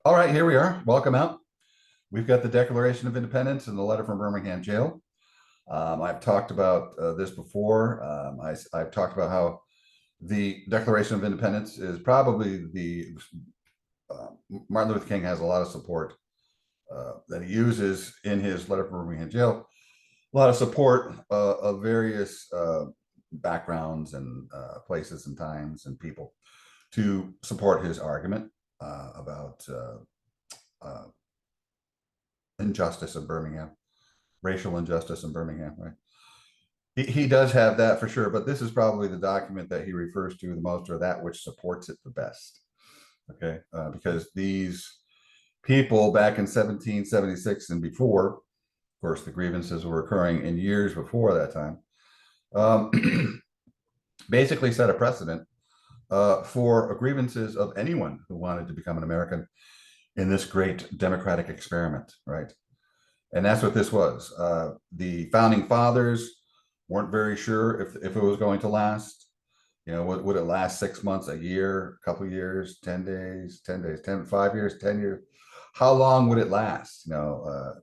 All right, here we are. Welcome out. We've got the Declaration of Independence and the letter from Birmingham Jail. I've talked about this before. I've talked about how the Declaration of Independence is probably uh, Martin Luther King has a lot of support that he uses in his letter from Birmingham Jail. A lot of support of various backgrounds and places and times and people to support his argument about uh, injustice in Birmingham, racial injustice in Birmingham, right? He does have that for sure, but this is probably the document that he refers to the most, or that which supports it the best. Okay, because these people back in 1776 and before, of course, the grievances were occurring in years before that time, basically set a precedent for grievances of anyone who wanted to become an American in this great democratic experiment, right? And that's what this was. The founding fathers weren't very sure if it was going to last. You know, would it last 6 months, a year, a couple of years, 10 days, 10 days, 10, 5 years, 10 years? How long would it last? That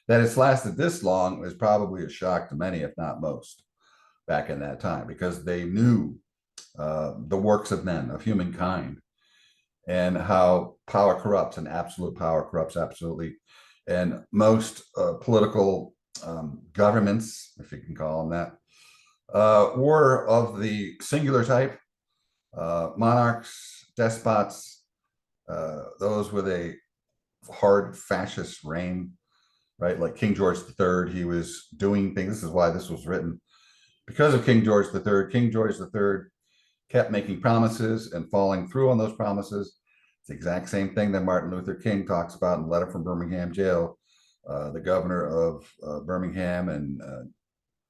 it's lasted this long is probably a shock to many, if not most, back in that time, because they knew the works of men, of humankind, and how power corrupts, and absolute power corrupts absolutely. And most political governments, if you can call them that, were of the singular type, monarchs, despots, those with a hard fascist reign, right? Like King George III, he was doing things. This is why this was written. Because of King George III, King George III kept making promises and falling through on those promises. It's the exact same thing that Martin Luther King talks about in the letter from Birmingham Jail. The governor of Birmingham and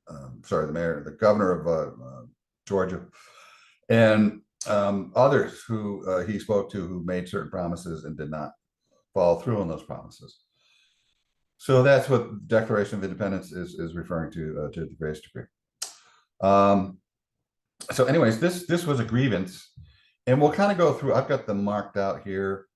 the governor of Georgia, and others who he spoke to who made certain promises and did not follow through on those promises. So that's what the Declaration of Independence is referring to the greatest degree. So anyways, this was a grievance, and we'll kind of go through. I've got them marked out here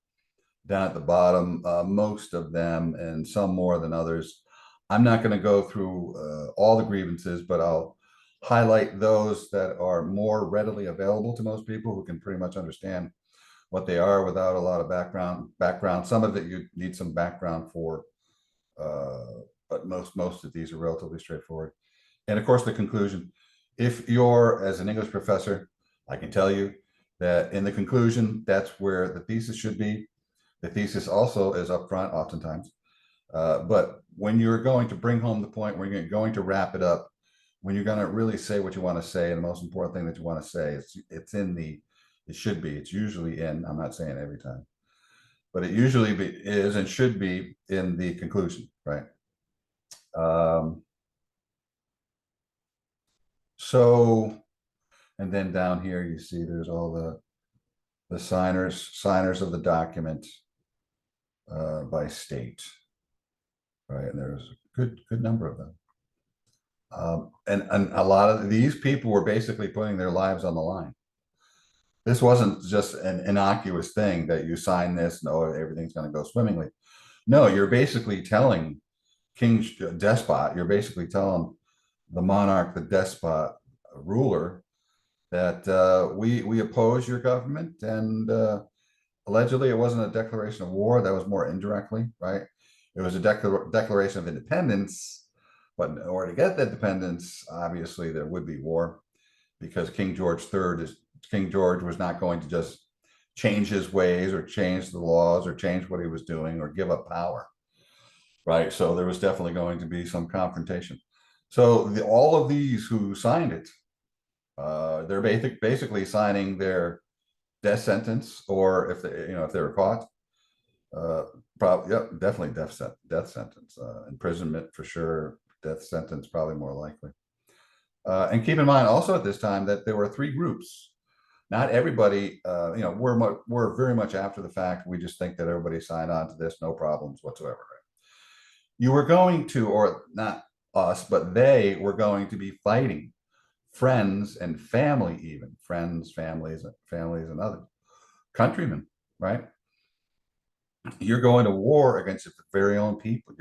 down at the bottom, most of them, and some more than others. I'm not going to go through all the grievances, but I'll highlight those that are more readily available to most people who can pretty much understand what they are without a lot of background. Some of it you need some background for, but most of these are relatively straightforward. And of course, the conclusion. If you're, as an English professor, I can tell you that in the conclusion, that's where the thesis should be. The thesis also is up front oftentimes. But when you're going to bring home the point, when you're going to wrap it up, when you're going to really say what you want to say, and the most important thing that you want to say, it's in the, it should be, it's usually in, I'm not saying every time, but it usually is and should be in the conclusion, right? So, and then down here, you see there's all the signers of the document by state, right? And there's a good number of them. And a lot of these people were basically putting their lives on the line. This wasn't just an innocuous thing that you sign this and oh, everything's going to go swimmingly. No, you're basically telling King despot, you're basically telling the monarch, the despot ruler, that we oppose your government, and allegedly it wasn't a declaration of war. That was more indirectly, right? It was a declaration of independence, but in order to get that independence, obviously there would be war, because King George was not going to just change his ways or change the laws or change what he was doing or give up power, right? So there was definitely going to be some confrontation. So all of these who signed it, they're basically signing their death sentence, or if they were caught, probably, yep, definitely death sentence, imprisonment for sure, death sentence probably more likely. And keep in mind also at this time that there were three groups. Not everybody, we're very much after the fact. We just think that everybody signed on to this, no problems whatsoever. Right? You were going to, or not us, but they were going to be fighting friends and family, even friends, families, and other countrymen, right? you're going to war against your very own people,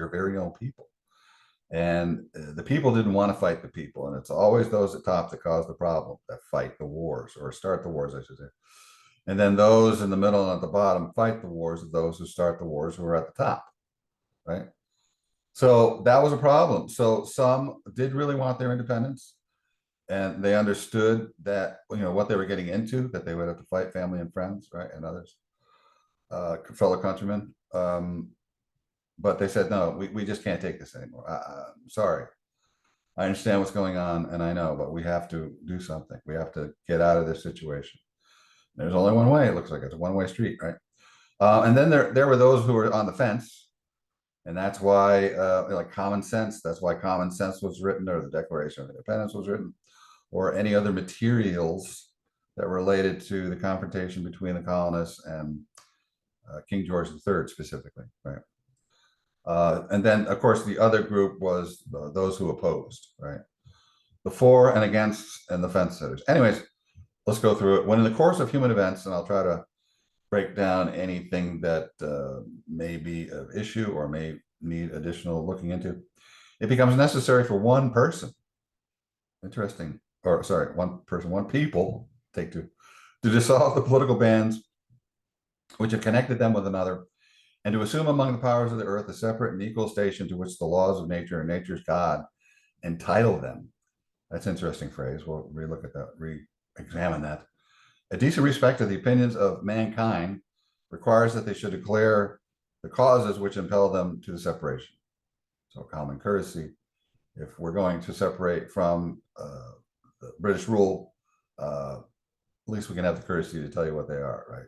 And the people didn't want to fight the people. And it's always those at top that cause the problem, that fight the wars, or start the wars, I should say. And then those in the middle and at the bottom fight the wars of those who start the wars who are at the top, right? So that was a problem. So some did really want their independence, and they understood that, what they were getting into, that they would have to fight family and friends, right, and others, fellow countrymen. But they said, no, we just can't take this anymore. I'm sorry. I understand what's going on, and I know, but we have to do something. We have to get out of this situation. There's only one way. It looks like it's a one-way street, right? And then there were those who were on the fence, and that's why, like common sense. That's why common sense was written, or the Declaration of Independence was written, or any other materials that related to the confrontation between the colonists and King George III specifically, right? And then, of course, the other group was those who opposed, right? The for and against and the fence sitters. Anyways, let's go through it. When in the course of human events, and I'll try to break down anything that may be of issue or may need additional looking into, it becomes necessary for one person, interesting, or sorry, one people, take two, to dissolve the political bands which have connected them with another, and to assume among the powers of the earth a separate and equal station to which the laws of nature and nature's God entitle them. That's an interesting phrase. We'll relook at that, re-examine that. A decent respect to the opinions of mankind requires that they should declare the causes which impel them to the separation. So common courtesy, if we're going to separate from the British rule, at least we can have the courtesy to tell you what they are, right?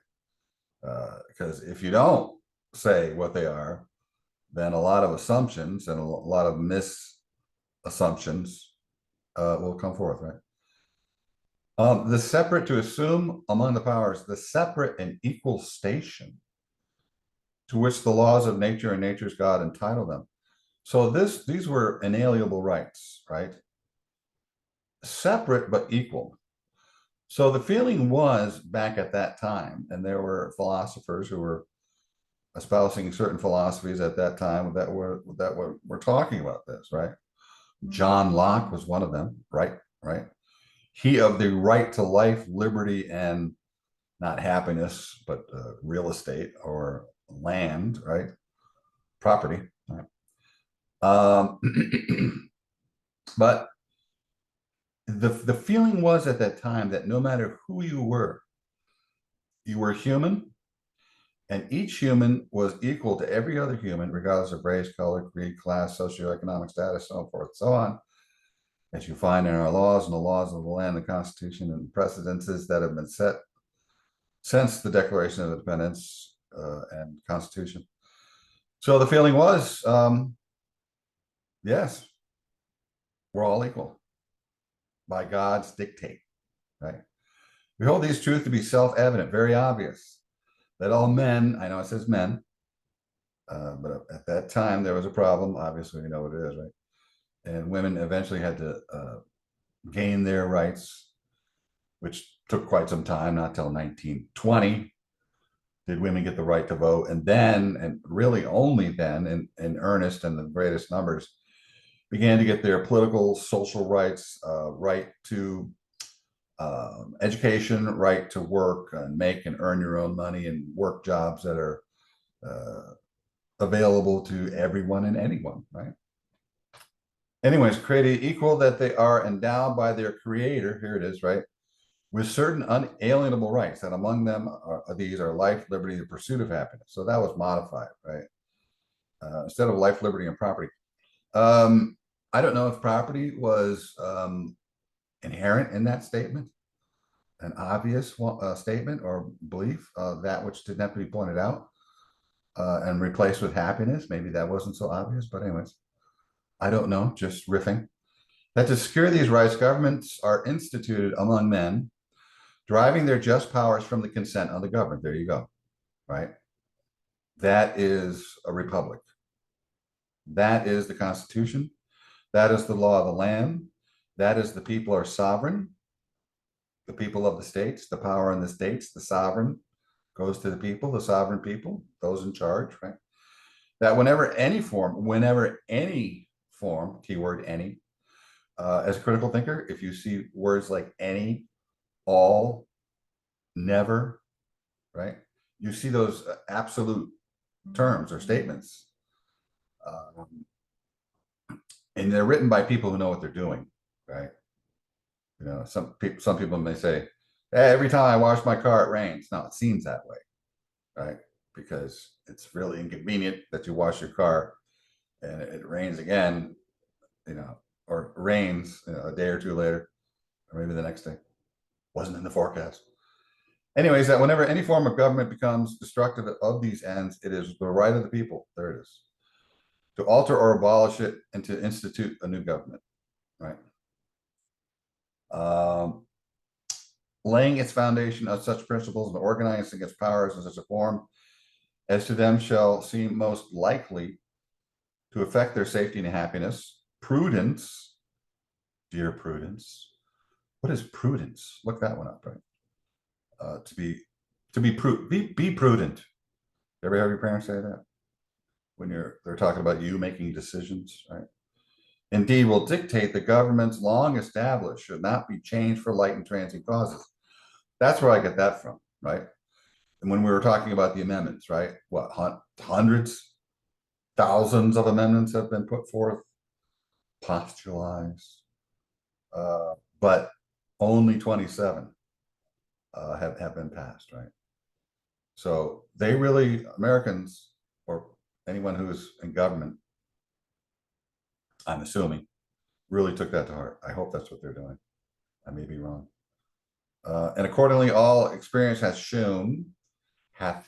Because if you don't say what they are, then a lot of assumptions and a lot of misassumptions will come forth, right? The separate, to assume among the powers the separate and equal station to which the laws of nature and nature's God entitle them. So these were inalienable rights, right? Separate but equal. So the feeling was back at that time, and there were philosophers who were espousing certain philosophies at that time that were talking about this, right? John Locke was one of them, right? He of the right to life, liberty, and not happiness, but real estate or land, right? Property. Right? But the feeling was at that time that no matter who you were human, and each human was equal to every other human, regardless of race, color, creed, class, socioeconomic status, so forth, so on, as you find in our laws and the laws of the land, the Constitution, and precedences that have been set since the Declaration of Independence and Constitution. So the feeling was, yes, we're all equal by God's dictate, right? We hold these truths to be self-evident, very obvious, that all men, I know it says men, but at that time there was a problem. Obviously, we know what it is, right? And women eventually had to gain their rights, which took quite some time, not till 1920 did women get the right to vote. And then, and really only then, in earnest and the greatest numbers, began to get their political, social rights, right to education, right to work and make and earn your own money and work jobs that are available to everyone and anyone, right? Anyways, created equal that they are endowed by their creator, here it is, right, with certain unalienable rights, that among them these are life, liberty, the pursuit of happiness. So that was modified, right? Instead of life, liberty, and property. I don't know if property was inherent in that statement, an obvious statement or belief, that which didn't have to be pointed out and replaced with happiness. Maybe that wasn't so obvious, but anyways, I don't know, just riffing. That to secure these rights, governments are instituted among men, deriving their just powers from the consent of the governed. There you go, right? That is a republic. That is the Constitution. That is the law of the land. That is the people are sovereign. The people of the states, the power in the states, the sovereign, goes to the people, the sovereign people, those in charge, right? That whenever any form, keyword any, as a critical thinker, if you see words like any, all, never, right? You see those absolute terms or statements. And they're written by people who know what they're doing, right? You know, some people may say, hey, every time I wash my car, it rains. No, it seems that way, right? Because it's really inconvenient that you wash your car and it rains again, you know, or rains, you know, a day or two later, or maybe the next day. Wasn't in the forecast. Anyways, that whenever any form of government becomes destructive of these ends, it is the right of the people, there it is, to alter or abolish it and to institute a new government, right? Laying its foundation of such principles and organizing its powers in such a form as to them shall seem most likely to affect their safety and happiness. Prudence, dear Prudence. What is prudence? Look that one up, right? Be prudent. You ever have your parents say that when they're talking about you making decisions, right? Indeed, will dictate the government's long established should not be changed for light and transient causes. That's where I get that from, right? And when we were talking about the amendments, right? What, hundreds, thousands of amendments have been put forth, postulized, but only 27 have been passed, right? So they really, Americans, or anyone who's in government, I'm assuming, really took that to heart. I hope that's what they're doing. I may be wrong. And accordingly, all experience has shown that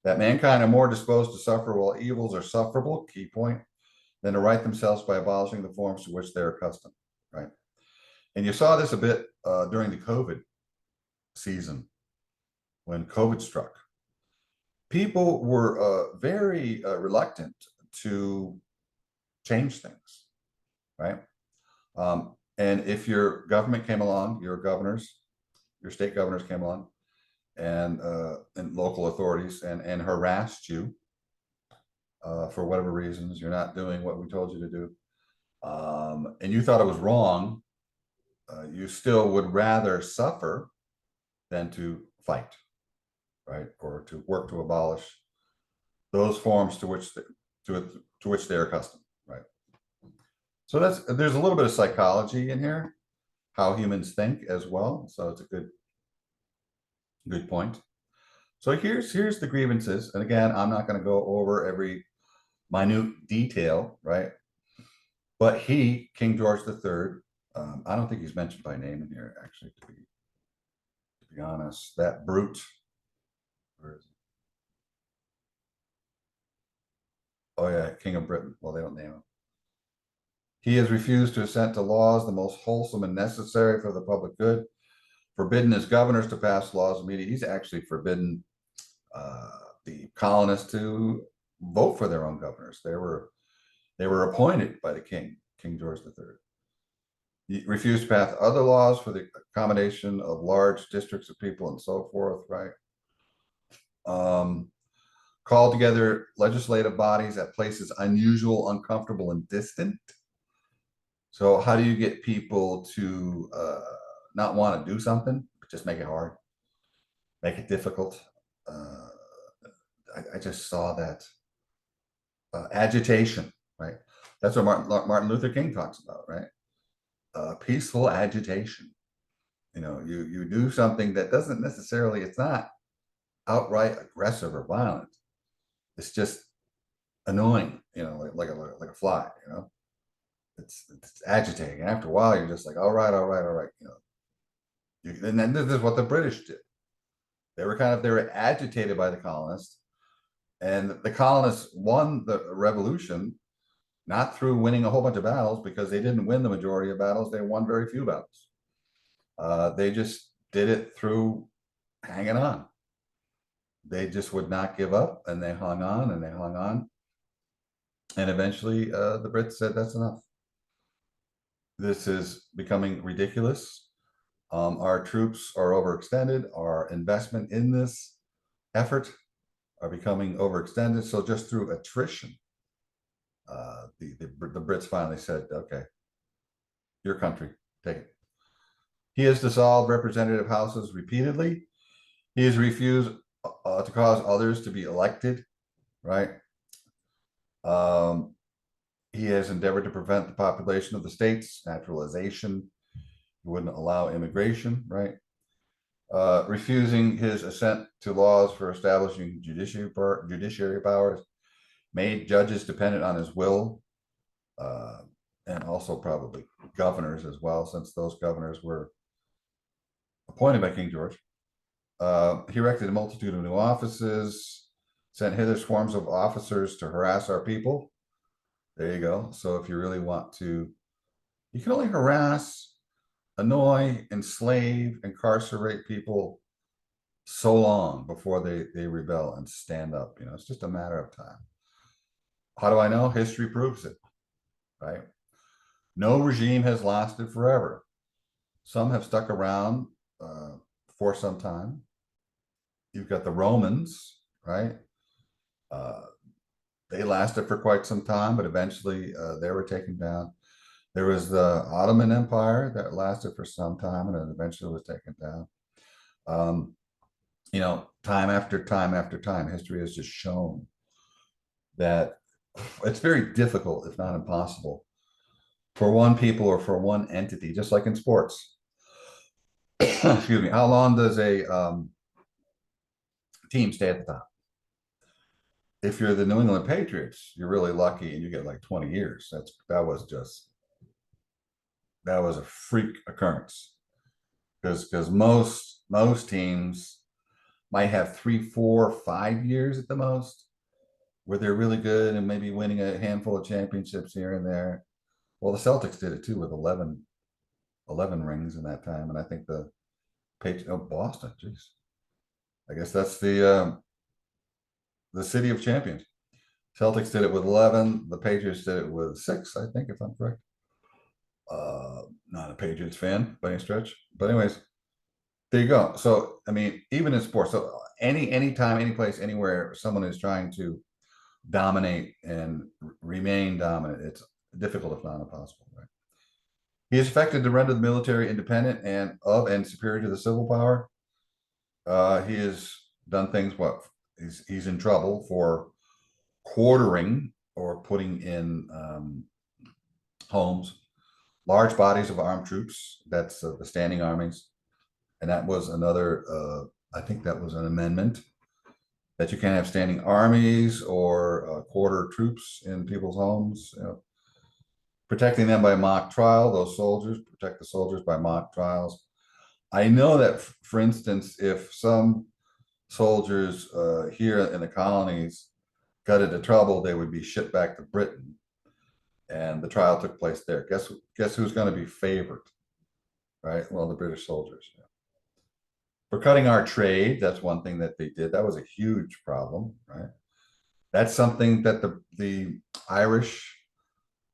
mankind are more disposed to suffer while evils are sufferable, key point, than to right themselves by abolishing the forms to which they're accustomed, right? And you saw this a bit during the COVID season, when COVID struck. People were very reluctant to change things, right? And if your government came along, your state governors came along, and local authorities and harassed you for whatever reasons, you're not doing what we told you to do, and you thought it was wrong, you still would rather suffer than to fight, right? Or to work to abolish those forms to which they're accustomed, right? So there's a little bit of psychology in here, how humans think as well. So it's a good point. So here's the grievances. And again, I'm not going to go over every minute detail, right? But King George III, I don't think he's mentioned by name in here, actually, to be honest. That brute. Where is he? Oh yeah, King of Britain. Well, they don't name him. He has refused to assent to laws the most wholesome and necessary for the public good, forbidden his governors to pass laws immediately. He's actually forbidden the colonists to vote for their own governors. They were appointed by the King George III. He refused to pass other laws for the accommodation of large districts of people and so forth, right? Called together legislative bodies at places unusual, uncomfortable, and distant. So how do you get people to not want to do something, but just make it hard, make it difficult? I just saw that agitation, right? That's what Martin Luther King talks about, right? Peaceful agitation. You know, you do something that doesn't necessarily, it's not outright aggressive or violent. It's just annoying, you know, like a fly, you know. It's agitating. And after a while, you're just like, all right, you know. And then this is what the British did. They were agitated by the colonists, and the colonists won the revolution not through winning a whole bunch of battles, because they didn't win the majority of battles. They won very few battles. They just did it through hanging on. They just would not give up, and they hung on and they hung on. And eventually the Brits said, that's enough. This is becoming ridiculous. Our troops are overextended. Our investment in this effort are becoming overextended. So just through attrition, the Brits finally said, okay, your country, take it. He has dissolved representative houses repeatedly. He has refused to cause others to be elected, right? He has endeavored to prevent the population of the states, naturalization. He wouldn't allow immigration, right? Refusing his assent to laws for establishing judiciary powers, made judges dependent on his will, and also probably governors as well, since those governors were appointed by King George. He erected a multitude of new offices, sent hither swarms of officers to harass our people. There you go. So if you really want to, you can only harass, annoy, enslave, incarcerate people so long before they rebel and stand up. You know, it's just a matter of time. How do I know? History proves it, right? No regime has lasted forever. Some have stuck around for some time. You've got the Romans, right? They lasted for quite some time, but eventually they were taken down. There was the Ottoman Empire that lasted for some time and then eventually was taken down. You know, time after time after time, history has just shown that it's very difficult, if not impossible, for one people or for one entity, just like in sports. Excuse me. How long does a team stay at the top? If you're the New England Patriots, you're really lucky and you get like 20 years. That was a freak occurrence, because most teams might have 3, 4, 5 years at the most where they're really good and maybe winning a handful of championships here and there. Well, the Celtics did it too with 11 rings in that time. And I think the Boston, geez. I guess that's the city of champions. Celtics did it with 11. The Patriots did it with 6, I think, if I'm correct. Not a Patriots fan by any stretch. But anyways, there you go. So, I mean, even in sports, so any time, any place, anywhere someone is trying to dominate and remain dominant, it's difficult, if not impossible, right? He is effected to render the military independent and superior to the civil power. He has done things, he's in trouble for quartering or putting in homes large bodies of armed troops. That's the standing armies. And that was another, I think that was an amendment, that you can't have standing armies or quarter troops in people's homes. You know, protecting them by mock trial, those soldiers, protect the soldiers by mock trials. I know that, for instance, if some soldiers here in the colonies got into trouble, they would be shipped back to Britain, and the trial took place there. Guess who's going to be favored, right? Well, the British soldiers. Yeah. For cutting our trade, that's one thing that they did. That was a huge problem, right? That's something that the Irish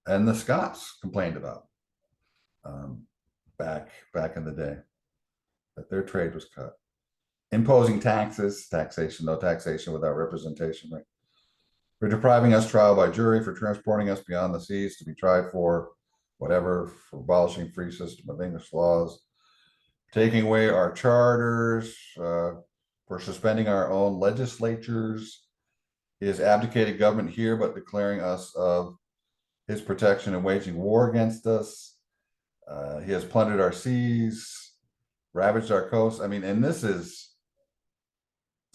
and the Scots complained about back in the day, that their trade was cut. Imposing taxation, no taxation without representation, right? For depriving us trial by jury, for transporting us beyond the seas to be tried for whatever, for abolishing free system of English laws, taking away our charters, for suspending our own legislatures. He has abdicated government here, but declaring us of his protection and waging war against us. He has plundered our seas, ravaged our coasts. I mean, and this is,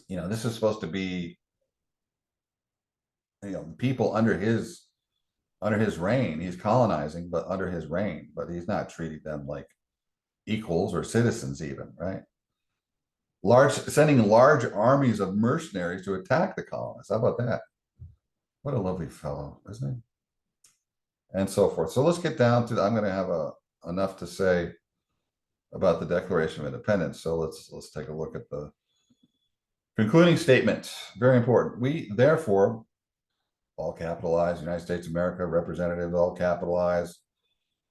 you know, this is supposed to be, you know, people under his reign. He's colonizing, but under his reign, but he's not treating them like equals or citizens even, right? Sending large armies of mercenaries to attack the colonists. How about that? What a lovely fellow, isn't he? And so forth. So let's get down to, I'm going to have enough to say about the Declaration of Independence. So let's take a look at the concluding statement. Very important. We therefore, all capitalized, United States of America, representatives, all capitalized,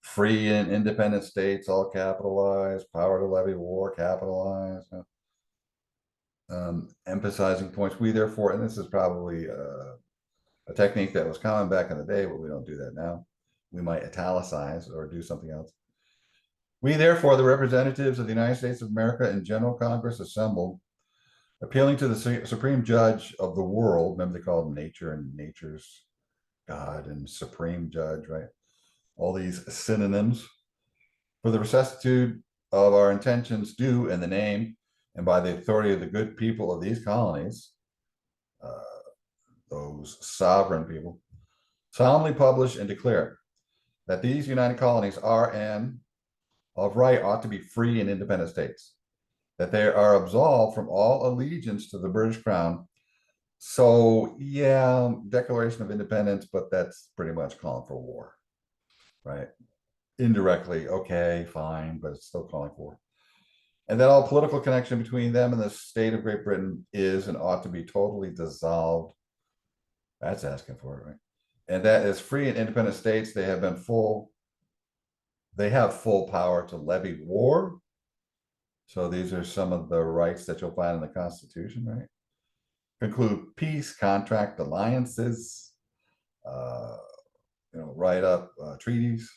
free and independent states, all capitalized, power to levy war, capitalized. Emphasizing points. We therefore, and this is probably a technique that was common back in the day, but we don't do that now. We might italicize or do something else. We therefore, the representatives of the United States of America in General Congress assembled, appealing to the Supreme Judge of the world, remember they called nature and nature's God and Supreme Judge, right? All these synonyms for the rectitude of our intentions due in the name and by the authority of the good people of these colonies, those sovereign people, solemnly publish and declare that these united colonies are and of right ought to be free and independent states, that they are absolved from all allegiance to the British Crown. So yeah, Declaration of Independence, but that's pretty much calling for war, right? Indirectly, okay, fine, but it's still calling for war. And that all political connection between them and the state of Great Britain is and ought to be totally dissolved. That's asking for it, right? And that as free and independent states, they have full power to levy war. So these are some of the rights that you'll find in the Constitution, right? Conclude peace, contract alliances, write up treaties,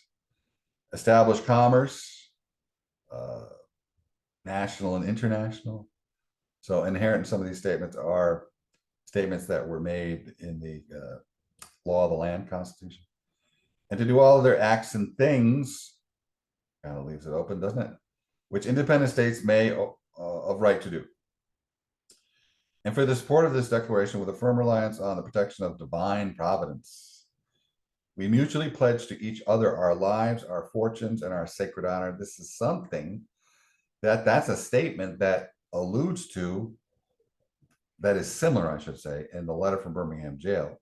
establish commerce, national and international. So inherent in some of these statements are statements that were made in the law of the land Constitution. And to do all of their acts and things, kind of leaves it open, doesn't it? Which independent states may of right to do. And for the support of this declaration with a firm reliance on the protection of divine providence, we mutually pledge to each other our lives, our fortunes, and our sacred honor. This is something that's a statement that alludes to, that is similar, I should say, in the letter from Birmingham Jail,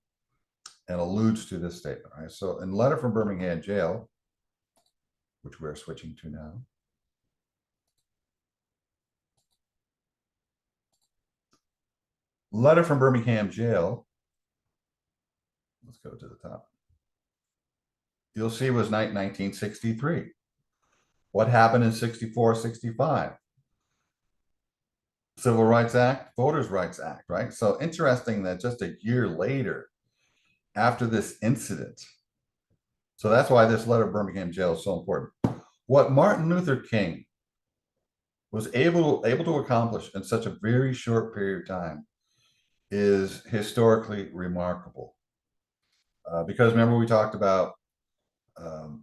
and alludes to this statement, right? So in letter from Birmingham Jail, which we're switching to now, letter from Birmingham Jail, let's go to the top. You'll see it was 1963. What happened in 64, 65? Civil Rights Act, Voters' Rights Act, right? So interesting that just a year later, after this incident, so that's why this letter of Birmingham Jail is so important. What Martin Luther King was able to accomplish in such a very short period of time is historically remarkable. Because remember we talked about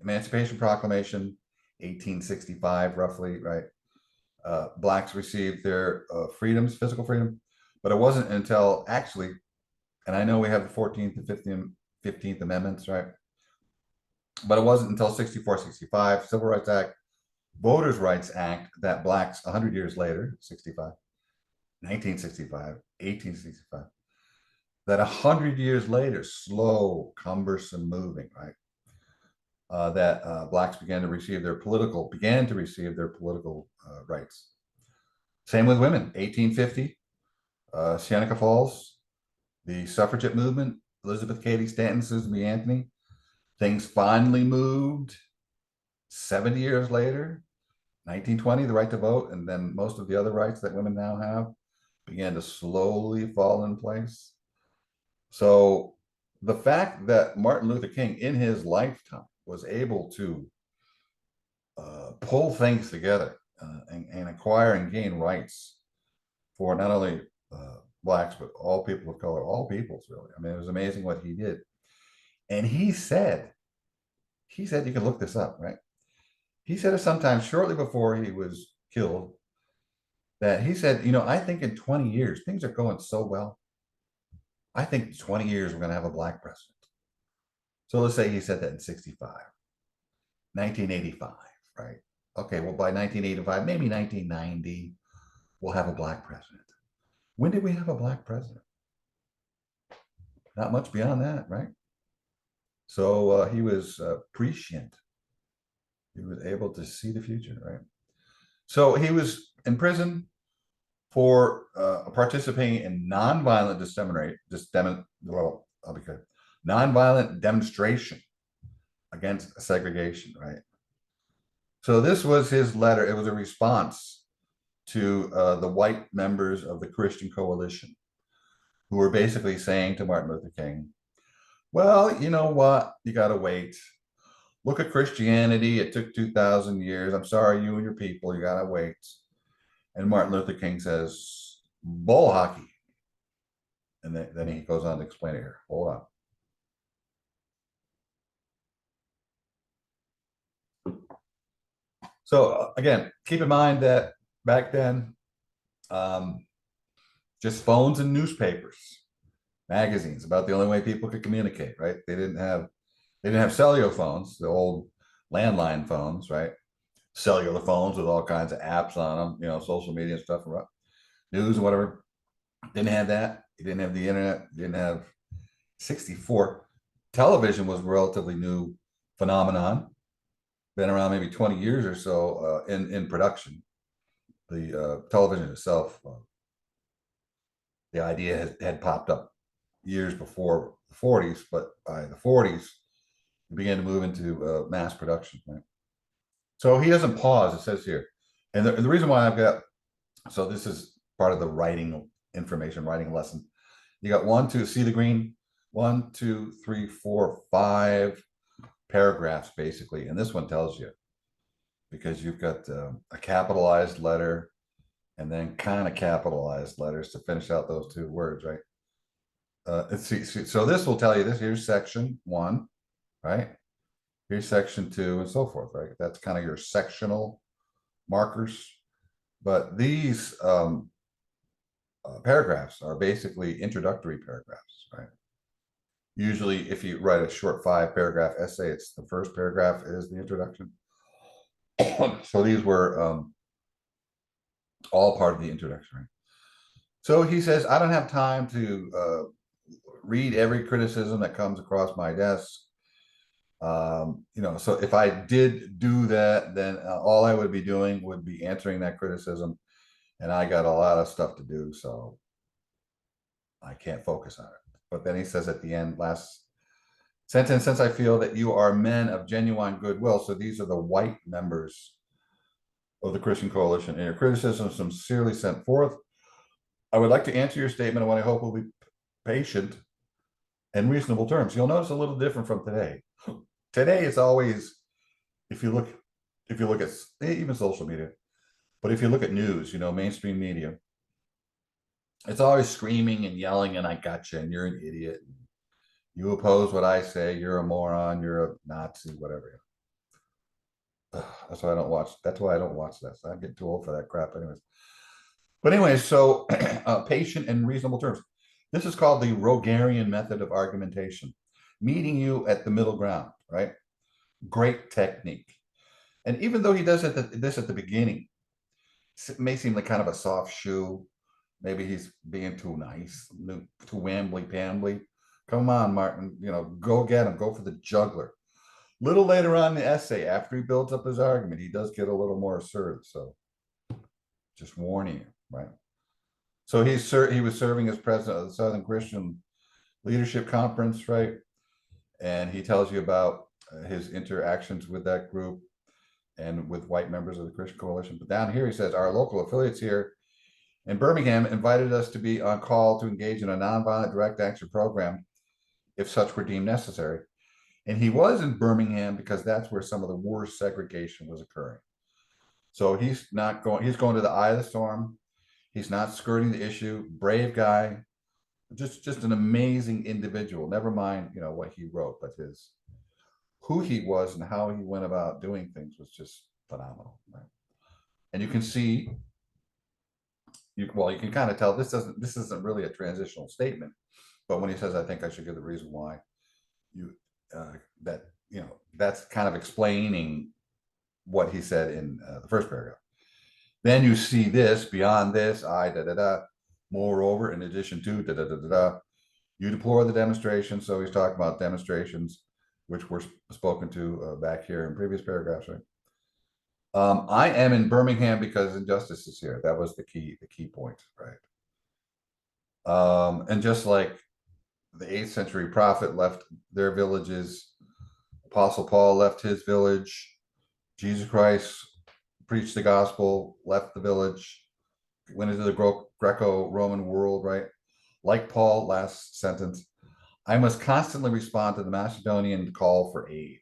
Emancipation Proclamation, 1865, roughly, right? Blacks received their freedoms, physical freedom, but it wasn't until actually, and I know we have the 14th and 15th Amendments, right? But it wasn't until 64, 65, Civil Rights Act, Voters' Rights Act, that blacks 100 years later, 65, 1965, 1865, that 100 years later, slow, cumbersome moving, right? That blacks began to receive their political rights. Same with women, 1850, Seneca Falls, the suffragette movement, Elizabeth Cady Stanton, Susan B. Anthony. Things finally moved 70 years later, 1920, the right to vote, and then most of the other rights that women now have began to slowly fall in place. So the fact that Martin Luther King in his lifetime was able to pull things together and acquire and gain rights for not only blacks, but all people of color, all peoples, really. I mean, it was amazing what he did. And he said, you can look this up, right? He said it sometime shortly before he was killed, that he said, I think in 20 years, things are going so well. I think in 20 years, we're going to have a black president. So let's say he said that in 65, 1985, right? Okay, well, by 1985, maybe 1990, we'll have a black president. When did we have a black president? Not much beyond that, right? So he was prescient. He was able to see the future, right? So he was in prison for participating in nonviolent nonviolent demonstration against segregation, right? So this was his letter. It was a response to the white members of the Christian Coalition, who were basically saying to Martin Luther King, well, you know what? You got to wait. Look at Christianity. It took 2,000 years. I'm sorry, you and your people, you got to wait. And Martin Luther King says, bull hockey. And then he goes on to explain it here. Hold on. So again, keep in mind that back then, um, just phones and newspapers, magazines, about the only way people could communicate, right? They didn't have cellular phones, the old landline phones, right? Cellular phones with all kinds of apps on them, social media and stuff, news and whatever. Didn't have that. You didn't have the internet. You didn't have 64. Television was a relatively new phenomenon, been around maybe 20 years or so in production. The television itself, the idea had popped up years before the 40s, but by the 40s, it began to move into mass production. Right? So he doesn't pause, it says here. And the reason why I've got, so this is part of the writing information, writing lesson. You got one, two, see the green? 1, 2, 3, 4, 5 paragraphs basically. And this one tells you, because you've got a capitalized letter and then kind of capitalized letters to finish out those two words, right? So this will tell you this. Here's section 1, right? Here's section 2, and so forth, right? That's kind of your sectional markers. But these paragraphs are basically introductory paragraphs, right? Usually, if you write a short 5-paragraph essay, it's the first paragraph is the introduction. So these were all part of the introduction. Right? So he says, I don't have time to read every criticism that comes across my desk. So if I did do that, then all I would be doing would be answering that criticism. And I got a lot of stuff to do, so I can't focus on it. But then he says at the end, last sentence, since I feel that you are men of genuine goodwill, so these are the white members of the Christian Coalition, and your criticism is sincerely sent forth, I would like to answer your statement in what I hope will be patient and reasonable terms. You'll notice a little different from today. Today it's always, if you look at even social media, but if you look at news, mainstream media, it's always screaming and yelling and I gotcha and you're an idiot. You oppose what I say, you're a moron, you're a Nazi, whatever. That's why I don't watch. That's why I don't watch this. I get too old for that crap, anyways. But anyway, so patient and reasonable terms. This is called the Rogerian method of argumentation, meeting you at the middle ground, right? Great technique. And even though he does this at the beginning, it may seem like kind of a soft shoe. Maybe he's being too nice, too wambly-pambly. Come on, Martin, go get him. Go for the juggler. Little later on in the essay, after he builds up his argument, he does get a little more assertive. So just warning you, right? So he was serving as president of the Southern Christian Leadership Conference, right? And he tells you about his interactions with that group and with white members of the Christian Coalition. But down here, he says, our local affiliates here in Birmingham invited us to be on call to engage in a nonviolent direct action program if such were deemed necessary. And he was in Birmingham because that's where some of the worst segregation was occurring. So he's going to the eye of the storm. He's not skirting the issue. Brave guy, just an amazing individual. Never mind, what he wrote, but who he was and how he went about doing things was just phenomenal. Right? And you can see, you can kind of tell this isn't really a transitional statement, but when he says, I think I should give the reason why that's kind of explaining what he said in the first paragraph. Then you see this, beyond this, moreover, in addition to, you deplore the demonstration. So he's talking about demonstrations, which were spoken to back here in previous paragraphs, right? I am in Birmingham because injustice is here. That was the key point, right? And just like the 8th century prophet left their villages, Apostle Paul left his village, Jesus Christ preached the gospel, left the village, went into the Greco-Roman world, right? Like Paul, last sentence, I must constantly respond to the Macedonian call for aid,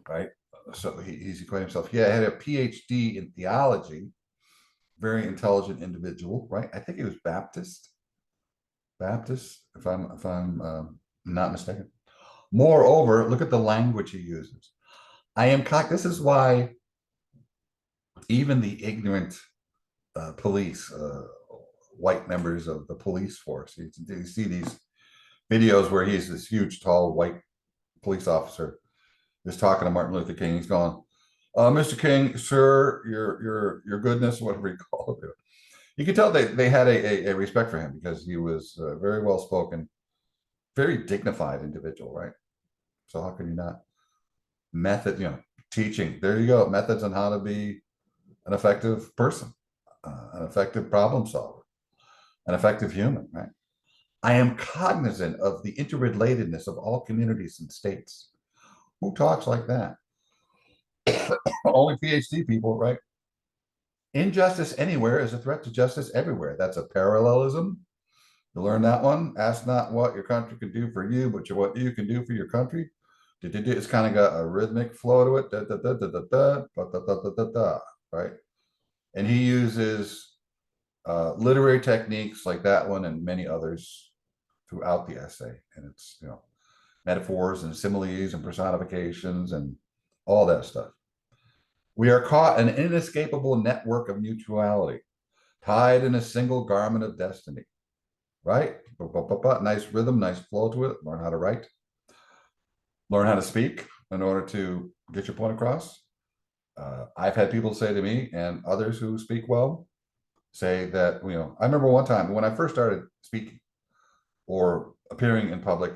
right? So he's equating himself. He had a PhD in theology, very intelligent individual, right? I think he was Baptist, if I'm not mistaken. Moreover, look at the language he uses. I am This is why even the ignorant police, white members of the police force, you see these videos where he's this huge, tall, white police officer just talking to Martin Luther King. He's going, Mr. King, sir, your goodness, whatever you call it. You can tell they had a respect for him because he was very well spoken, very dignified individual, right? So how can you not? Teaching. There you go. Methods on how to be an effective person, an effective problem solver, an effective human, right? I am cognizant of the interrelatedness of all communities and states. Who talks like that? Only PhD people, right? Injustice anywhere is a threat to justice everywhere. That's a parallelism. You learn that one. Ask not what your country can do for you, but what you can do for your country. It's kind of got a rhythmic flow to it. Da, da, da, da, da, da, da, da, da, da, da, right? And he uses literary techniques like that one and many others throughout the essay. And it's, metaphors and similes and personifications and all that stuff. We are caught in an inescapable network of mutuality, tied in a single garment of destiny, right? Nice rhythm, nice flow to it. Learn how to write, learn how to speak in order to get your point across. I've had people say to me and others who speak well, say that, I remember one time when I first started speaking or appearing in public,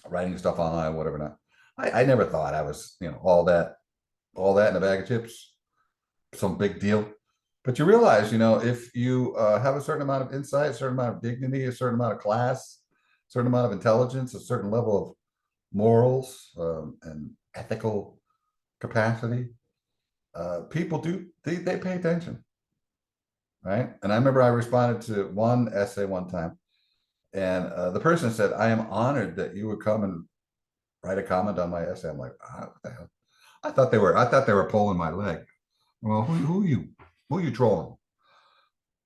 writing stuff online, whatever not. I never thought I was, all that in a bag of chips, some big deal. But you realize, if you have a certain amount of insight, a certain amount of dignity, a certain amount of class, a certain amount of intelligence, a certain level of morals and ethical capacity, people they pay attention, right? And I remember I responded to one essay one time, and the person said, I am honored that you would come and write a comment on my essay. I'm like, what the hell? I thought they were pulling my leg. Well, who are you trolling?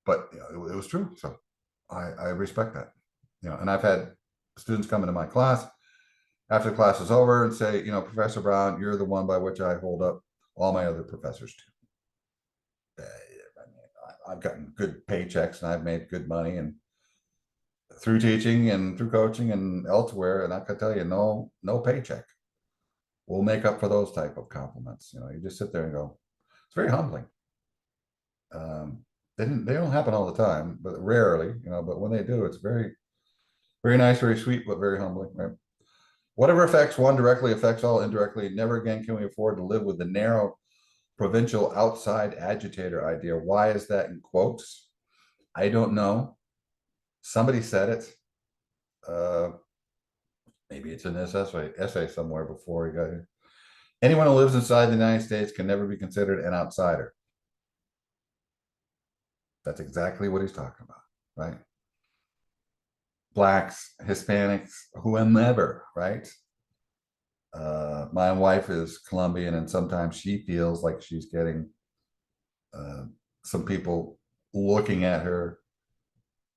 But it was true. So I respect that. And I've had students come into my class after the class is over and say, Professor Brown, you're the one by which I hold up all my other professors to. I've gotten good paychecks and I've made good money and through teaching and through coaching and elsewhere. And I can tell you, no paycheck will make up for those type of compliments. You just sit there and go, it's very humbling. They don't happen all the time, but rarely, but when they do, it's very, very nice, very sweet, but very humbling, right? Whatever affects one directly affects all indirectly. Never again can we afford to live with the narrow provincial outside agitator idea. Why is that in quotes? I don't know. Somebody said it. Maybe it's in this essay somewhere before he got here. Anyone who lives inside the United States can never be considered an outsider. That's exactly what he's talking about, right? Blacks, Hispanics, whomever, right? My wife is Colombian, and sometimes she feels like she's getting some people looking at her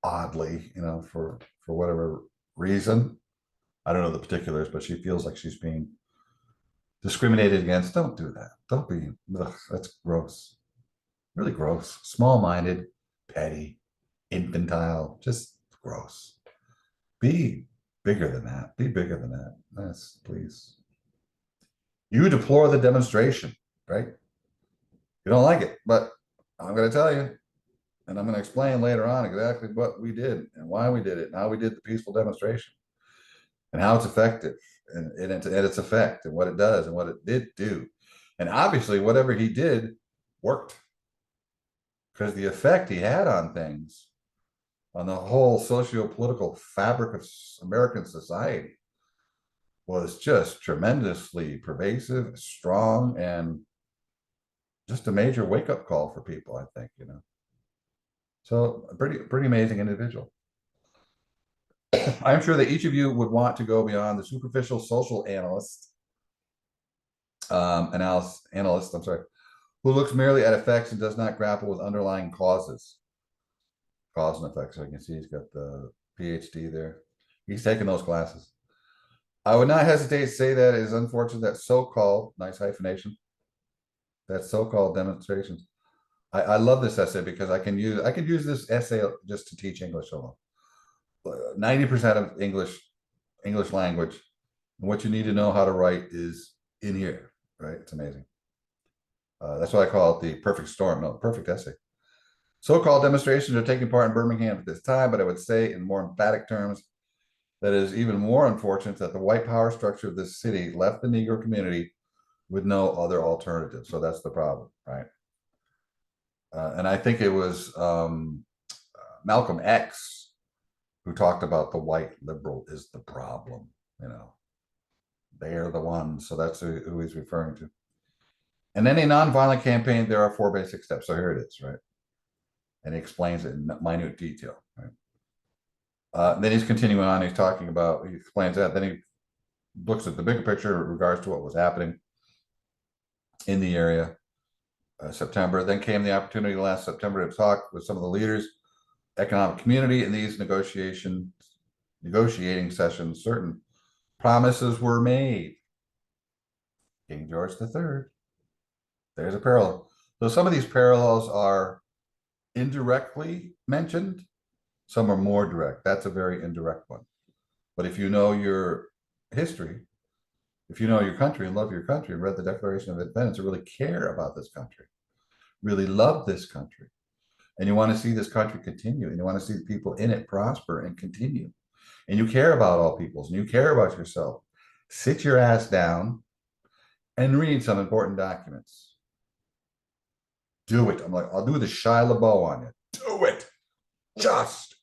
oddly, for whatever reason. I don't know the particulars, but she feels like she's being discriminated against. Don't do that. Don't be. That's gross. Really gross. Small-minded, petty, infantile. Just gross. Be bigger than that. Be bigger than that. Yes, please. You deplore the demonstration, right? You don't like it, but I'm going to tell you, and I'm going to explain later on exactly what we did and why we did it and how we did the peaceful demonstration and how it's effective and its effect and what it does and what it did do. And obviously, whatever he did worked because the effect he had on things, on the whole socio-political fabric of American society, was just tremendously pervasive, strong, and just a major wake-up call for people, I think, you know. So a pretty amazing individual. I'm sure that each of you would want to go beyond the superficial social analyst, I'm sorry, who looks merely at effects and does not grapple with underlying causes. Cause and effects. So you can see he's got the PhD there. He's taking those classes. I would not hesitate to say that it is unfortunate that so-called, nice hyphenation, that so-called demonstrations. I love this essay because I can use this essay just to teach English alone. 90% of English language and what you need to know how to write is in here, right? It's amazing. That's why I call it the perfect storm. No, the perfect essay. So-called demonstrations are taking part in Birmingham at this time, but I would say in more emphatic terms that it is even more unfortunate that the white power structure of this city left the Negro community with no other alternative. So that's the problem, right? And I think it was Malcolm X who talked about the white liberal is the problem, you know. They're the ones. So that's who he's referring to. In any nonviolent campaign, there are 4 basic steps. So here it is, right? And he explains it in minute detail, right? Then he's continuing on. He explains that. Then he looks at the bigger picture in regards to what was happening in the area. September. Then came the opportunity last September to talk with some of the leaders, economic community in these negotiating sessions. Certain promises were made. King George III. There's a parallel. So some of these parallels are indirectly mentioned. Some are more direct. That's a very indirect one. But if you know your history, if you know your country and love your country and read the Declaration of Independence and really care about this country, really love this country, and you want to see this country continue, and you want to see the people in it prosper and continue, and you care about all peoples, and you care about yourself, sit your ass down and read some important documents. Do it. I'm like, I'll do the Shia LaBeouf on you. Do it. Just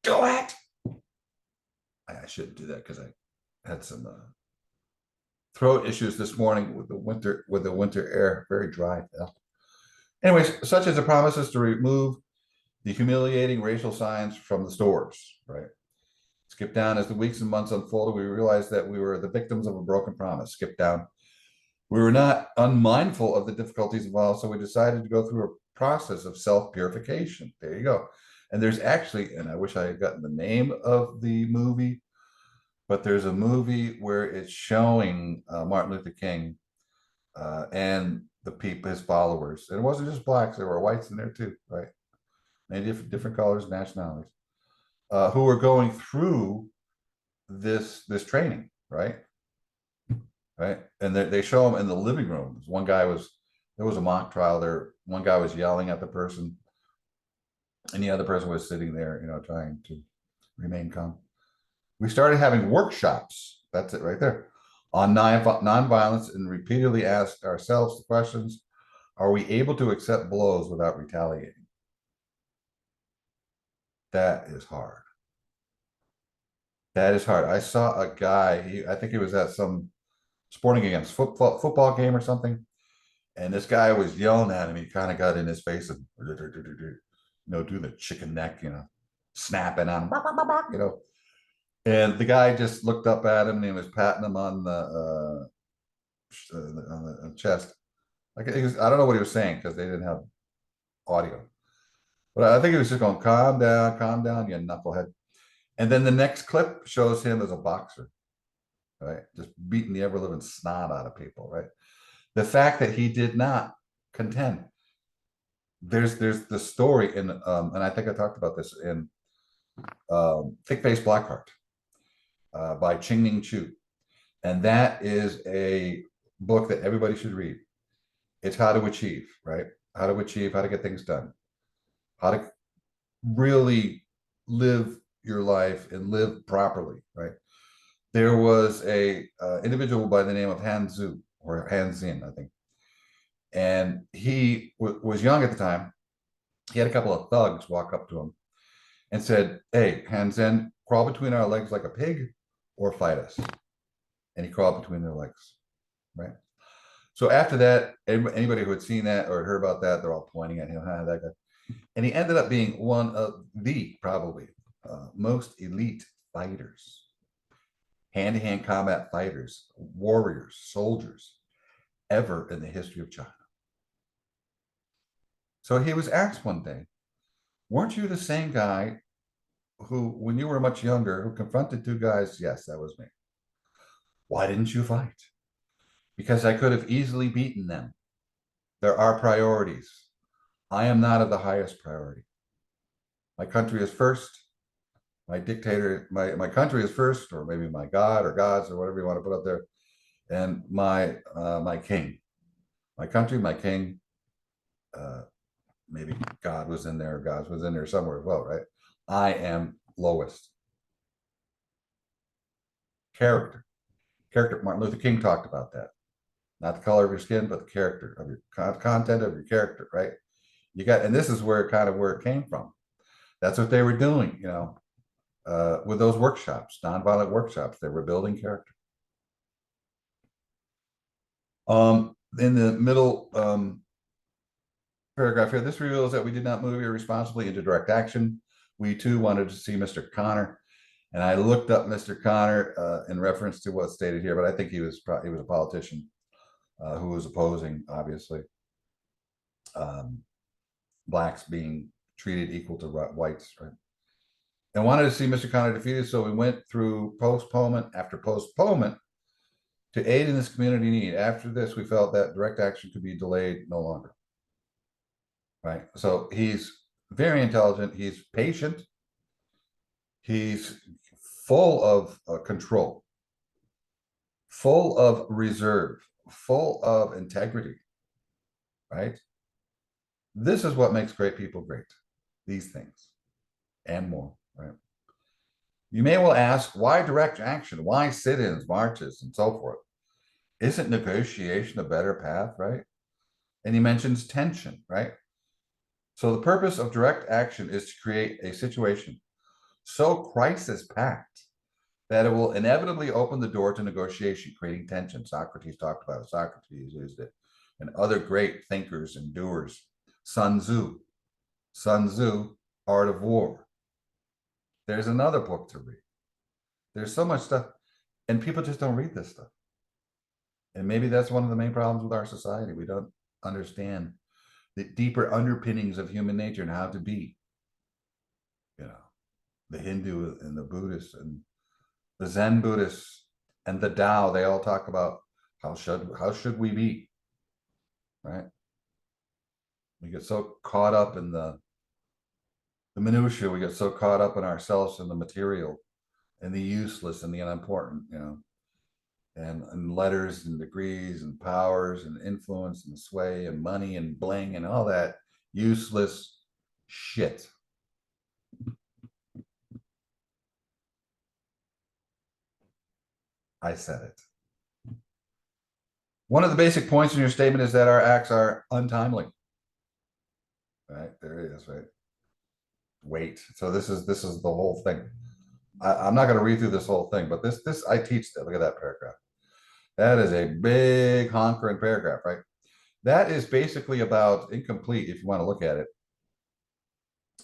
do it. I shouldn't do that because I had some throat issues this morning with the winter air, very dry. Anyways, such as the promises to remove the humiliating racial signs from the stores, right? Skip down. As the weeks and months unfolded, we realized that we were the victims of a broken promise. Skip down. We were not unmindful of the difficulties involved, so we decided to go through a process of self-purification. There you go. And there's actually, and I wish I had gotten the name of the movie, but there's a movie where it's showing Martin Luther King and the people, his followers. And it wasn't just blacks, there were whites in there too, right? Many different colors, nationalities, who were going through this training, right? Right. And they show them in the living room. There was a mock trial there. One guy was yelling at the person, and the other person was sitting there, you know, trying to remain calm. We started having workshops. That's it right there. On nonviolence, and repeatedly asked ourselves the questions: are we able to accept blows without retaliating? That is hard. That is hard. I saw a guy, I think he was at some sporting against football game or something. And this guy was yelling at him. He kind of got in his face and, you know, doing the chicken neck, you know, snapping on him, you know. And the guy just looked up at him and he was patting him on the chest. Like I don't know what he was saying because they didn't have audio. But I think he was just going, calm down, you knucklehead. And then the next clip shows him as a boxer, right? Just beating the ever living snot out of people, right? The fact that he did not contend. There's the story in, and I think I talked about this in Thick Face Blackheart by Ching-Ning Chu. And that is a book that everybody should read. It's how to achieve, right? How to achieve, how to get things done, how to really live your life and live properly, right? There was a individual by the name of Han Zhu, or Han Xin, I think. And he was young at the time. He had a couple of thugs walk up to him and said, hey, Han Zhen, crawl between our legs like a pig or fight us. and he crawled between their legs, right? So after that, anybody who had seen that or heard about that, they're all pointing at him, that guy. And he ended up being one of the probably most elite fighters, hand-to-hand combat fighters, warriors, soldiers ever in the history of China. So he was asked one day, weren't you the same guy who, when you were much younger, who confronted two guys? Yes, that was me. Why didn't you fight? Because I could have easily beaten them. There are priorities. I am not of the highest priority. My country is first. My dictator, my country is first, or maybe my God or gods or whatever you want to put up there. And my king, my country, my king, maybe God was in there, God was in there somewhere as well, right? I am lowest. Character. Martin Luther King talked about that. Not the color of your skin, but the character of your content of your character, right? You got, and this is where kind of where it came from. That's what they were doing, with those workshops, nonviolent workshops. They were building character. In the middle paragraph here, this reveals that we did not move irresponsibly into direct action. We too wanted to see Mr. Connor, and I looked up Mr. Connor in reference to what's stated here, but I think he was a politician who was opposing, obviously, blacks being treated equal to whites, right? And wanted to see Mr. Connor defeated, so we went through postponement after postponement to aid in this community need. After this, we felt that direct action could be delayed no longer. Right. So he's very intelligent. He's patient. He's full of control, full of reserve, full of integrity. Right. This is what makes great people great. These things and more. Right. You may well ask, why direct action? Why sit-ins, marches, and so forth? Isn't negotiation a better path? Right. And he mentions tension. Right. So the purpose of direct action is to create a situation so crisis-packed that it will inevitably open the door to negotiation, creating tension. Socrates talked about it. Socrates used it. And other great thinkers and doers. Sun Tzu, Art of War. There's another book to read. There's so much stuff, and people just don't read this stuff. And maybe that's one of the main problems with our society. We don't understand the deeper underpinnings of human nature and how to be. The Hindu and the Buddhist and the Zen Buddhists and the Tao, they all talk about how should we be, right? We get so caught up in the minutiae, we get so caught up in ourselves and the material and the useless and the unimportant, and letters and degrees and powers and influence and sway and money and bling and all that useless shit. I said it. One of the basic points in your statement is that our acts are untimely. Right, there it is, right? Wait. So this is the whole thing. I'm not going to read through this whole thing, but this I teach that. Look at that paragraph. That is a big honkering paragraph, right? That is basically about incomplete, if you want to look at it.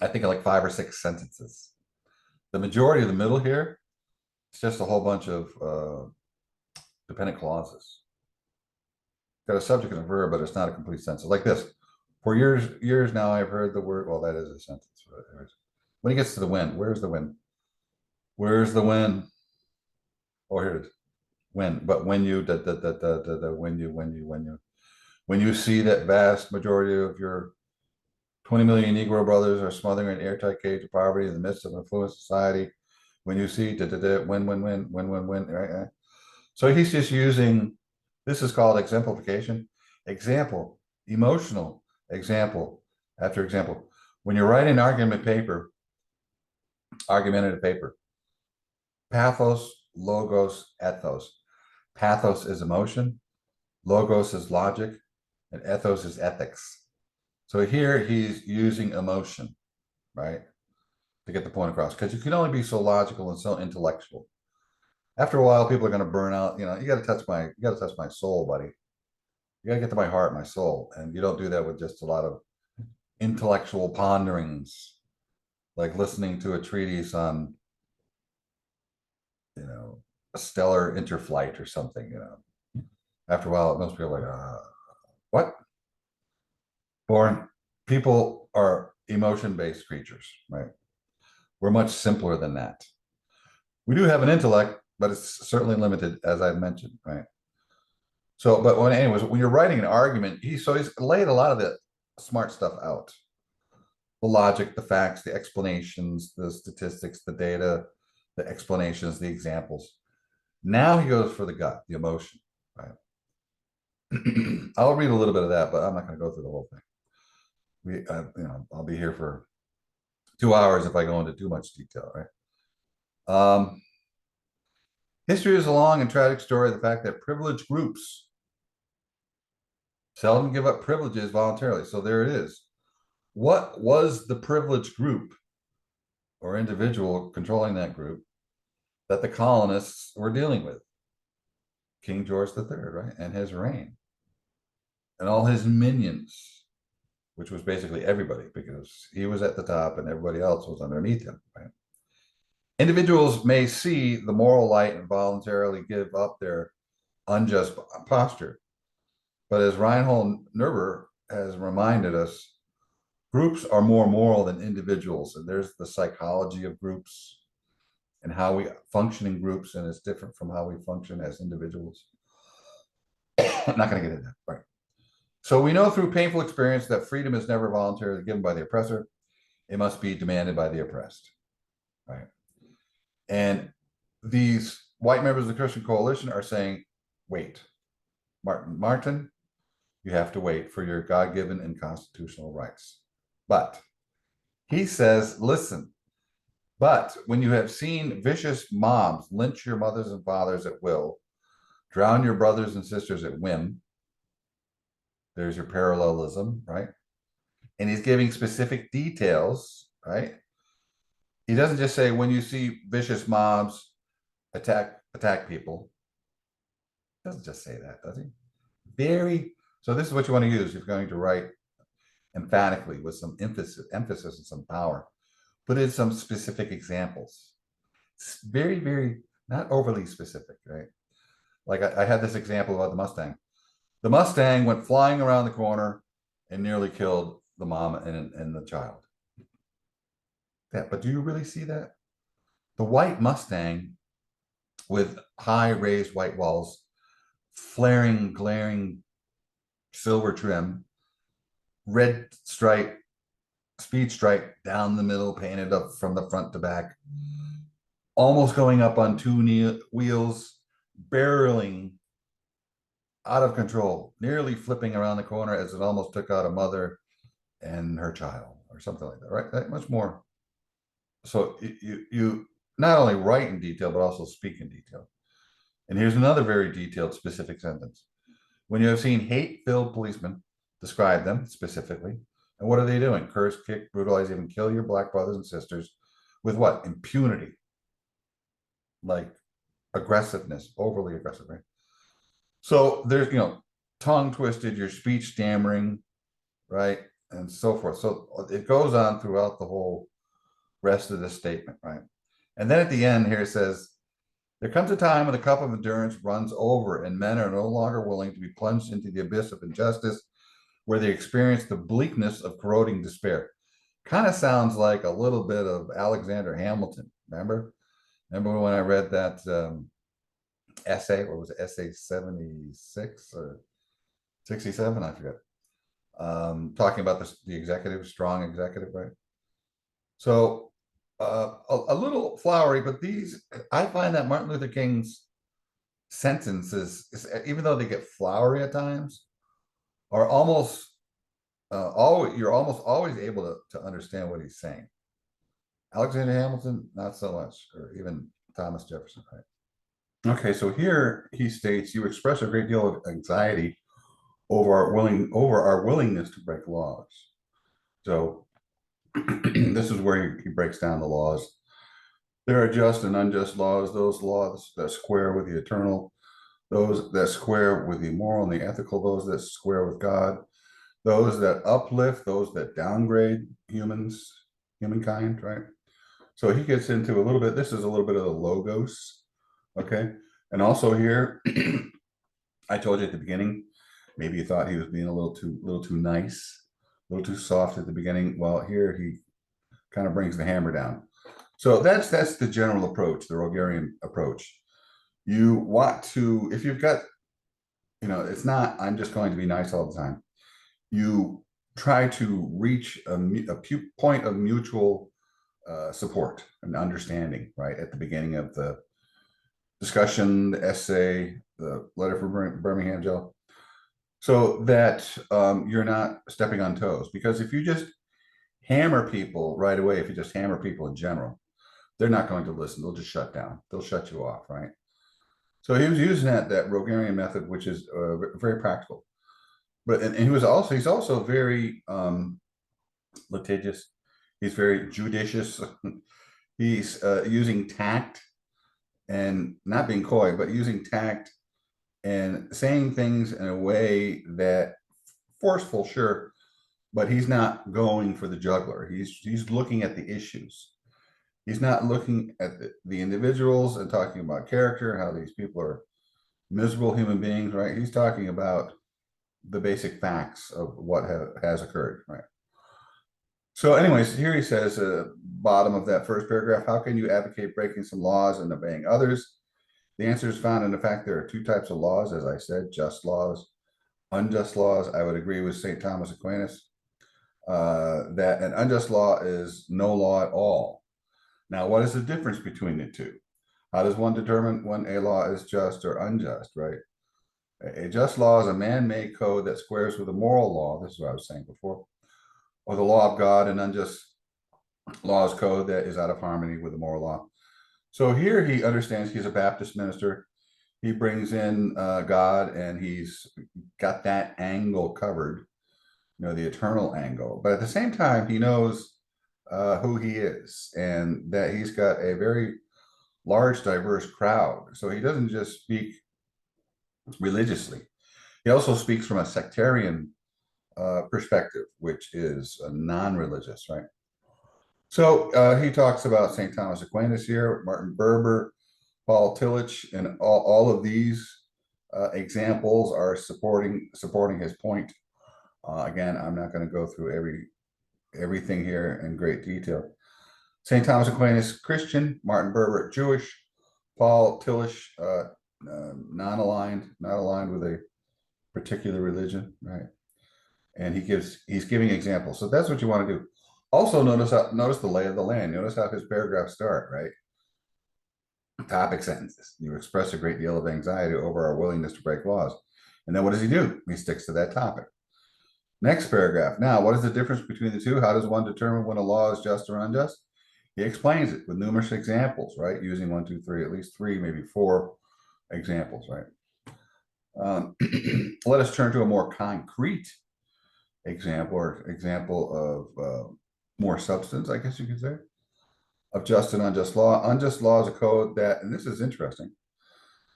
I think like 5 or 6 sentences. The majority of the middle here, it's just a whole bunch of dependent clauses. Got a subject and a verb, but it's not a complete sentence. Like this. For years now, I've heard the word. Well, that is a sentence. When he gets to the wind, where's the wind? Where's the wind? Oh, here it is. When, but when you when you see that vast majority of your 20 million Negro brothers are smothering an airtight cage of poverty in the midst of an affluent society, when you see when, right? So he's just using, this is called exemplification. Example, emotional, example after example. When you're writing argumentative paper, pathos, logos, ethos. Pathos is emotion, logos is logic, and ethos is ethics. So here he's using emotion, right, to get the point across, because you can only be so logical and so intellectual. After a while, people are going to burn out. You got to touch my soul, buddy. You got to get to my heart, my soul. And you don't do that with just a lot of intellectual ponderings, like listening to a treatise on, a stellar interflight or something. After a while, most people are like, what? Born people are emotion-based creatures, right? We're much simpler than that. We do have an intellect, but it's certainly limited, as I've mentioned, right? So, but when you're writing an argument, he's laid a lot of the smart stuff out. The logic, the facts, the explanations, the statistics, the data, the explanations, the examples. Now he goes for the gut, the emotion, right? I'll read a little bit of that, but I'm not going to go through the whole thing. I'll be here for 2 hours if I go into too much detail, right? History is a long and tragic story of the fact that privileged groups seldom give up privileges voluntarily. So there it is. What was the privileged group or individual controlling that group that the colonists were dealing with? King George III, right? And his reign. And all his minions, which was basically everybody, because he was at the top and everybody else was underneath him, right? Individuals may see the moral light and voluntarily give up their unjust posture. But as Reinhold Niebuhr has reminded us, groups are more moral than individuals. And there's the psychology of groups and how we function in groups, and it's different from how we function as individuals. I'm not going to get into that. Right. So we know through painful experience that freedom is never voluntarily given by the oppressor. It must be demanded by the oppressed. Right. And these white members of the Christian Coalition are saying, wait, Martin, you have to wait for your God-given and constitutional rights. But he says, listen, but when you have seen vicious mobs lynch your mothers and fathers at will, drown your brothers and sisters at whim, there's your parallelism, right? And he's giving specific details, right? He doesn't just say when you see vicious mobs attack people. He doesn't just say that, does he? So this is what you want to use if you're going to write emphatically with some emphasis and some power. Put in some specific examples. It's very, very not overly specific, right? Like I had this example about the Mustang. The Mustang went flying around the corner and nearly killed the mom and the child. But do you really see that? The white Mustang with high raised white walls, flaring, glaring silver trim, red stripe, speed stripe down the middle, painted up from the front to back, almost going up on two wheels, barreling out of control, nearly flipping around the corner as it almost took out a mother and her child or something like that, right? That much more. So you not only write in detail, but also speak in detail. And here's another very detailed, specific sentence. When you have seen hate-filled policemen, describe them specifically. And what are they doing? Curse, kick, brutalize, even kill your black brothers and sisters with what? Impunity. Like aggressiveness, overly aggressive, right? So there's, tongue twisted, your speech stammering, right? And so forth. So it goes on throughout the whole rest of the statement, right? And then at the end here it says, there comes a time when the cup of endurance runs over and men are no longer willing to be plunged into the abyss of injustice where they experience the bleakness of corroding despair. Kind of sounds like a little bit of Alexander Hamilton. Remember when I read that essay, what was it, essay 76 or 67? I forget. Talking about the executive, strong executive, right? So a little flowery, but I find that Martin Luther King's sentences, even though they get flowery at times, are almost you're almost always able to understand what he's saying. Alexander Hamilton, not so much, or even Thomas Jefferson, right? Okay, so here he states, you express a great deal of anxiety over our willingness to break laws. So this is where he breaks down the laws There are just and unjust laws, those laws that square with the eternal, those that square with the moral and the ethical, those that square with God, those that uplift, those that downgrade humankind, right? So he gets into a little bit, this is a little bit of the logos, okay? And also here, I told you at the beginning, maybe you thought he was being a little too nice, a little too soft at the beginning. Well, here he kind of brings the hammer down. So that's the general approach, the Rogerian approach. You want to, if you've got, it's not, I'm just going to be nice all the time. You try to reach a point of mutual support and understanding, right? At the beginning of the discussion, the essay, the letter from Birmingham Jail, so that you're not stepping on toes. Because if you just hammer people right away, if you just hammer people in general, they're not going to listen. They'll just shut down. They'll shut you off, right? So he was using that Rogerian method, which is very practical. But and he's also very litigious. He's very judicious. He's using tact and not being coy, but using tact and saying things in a way that forceful, sure, but he's not going for the juggler. He's looking at the issues. He's not looking at the individuals and talking about character, how these people are miserable human beings, right? He's talking about the basic facts of what has occurred, right? So anyways, here he says, bottom of that first paragraph, how can you advocate breaking some laws and obeying others? The answer is found in the fact there are two types of laws, as I said, just laws, unjust laws. I would agree with St. Thomas Aquinas that an unjust law is no law at all. Now, what is the difference between the two? How does one determine when a law is just or unjust, right? A just law is a man-made code that squares with a moral law. This is what I was saying before. Or the law of God, an unjust law is code that is out of harmony with the moral law. So here he understands, he's a Baptist minister. He brings in God, and he's got that angle covered, the eternal angle. But at the same time, he knows who he is and that he's got a very large, diverse crowd. So he doesn't just speak religiously. He also speaks from a sectarian perspective, which is non-religious, right? So he talks about St. Thomas Aquinas here, Martin Buber, Paul Tillich, and all of these examples are supporting his point. Again, I'm not going to go through everything here in great detail. St. Thomas Aquinas, Christian, Martin Buber, Jewish, Paul Tillich, not aligned with a particular religion, right? And he's giving examples. So that's what you want to do. Also, notice the lay of the land. Notice how his paragraphs start, right? Topic sentences. You express a great deal of anxiety over our willingness to break laws. And then what does he do? He sticks to that topic. Next paragraph. Now, what is the difference between the two? How does one determine when a law is just or unjust? He explains it with numerous examples, right? Using 1, 2, 3, at least 3, maybe 4 examples, right? Let us turn to a more concrete example, or example of more substance, I guess you could say, of just and unjust law. Unjust law is a code that, and this is interesting,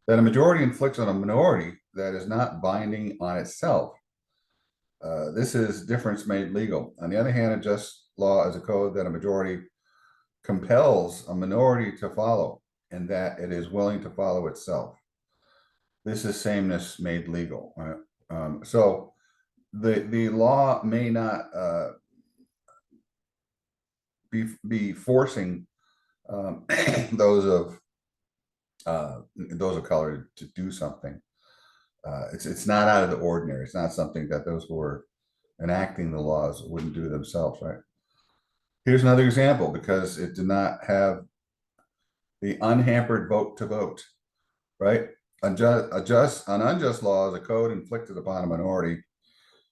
that a majority inflicts on a minority that is not binding on itself. This is difference made legal. On the other hand, a just law is a code that a majority compels a minority to follow, and that it is willing to follow itself. This is sameness made legal. So the law may not be forcing those of color to do something. It's not out of the ordinary. It's not something that those who are enacting the laws wouldn't do themselves, right? Here's another example, because it did not have the unhampered vote to vote, right? An unjust law is a code inflicted upon a minority,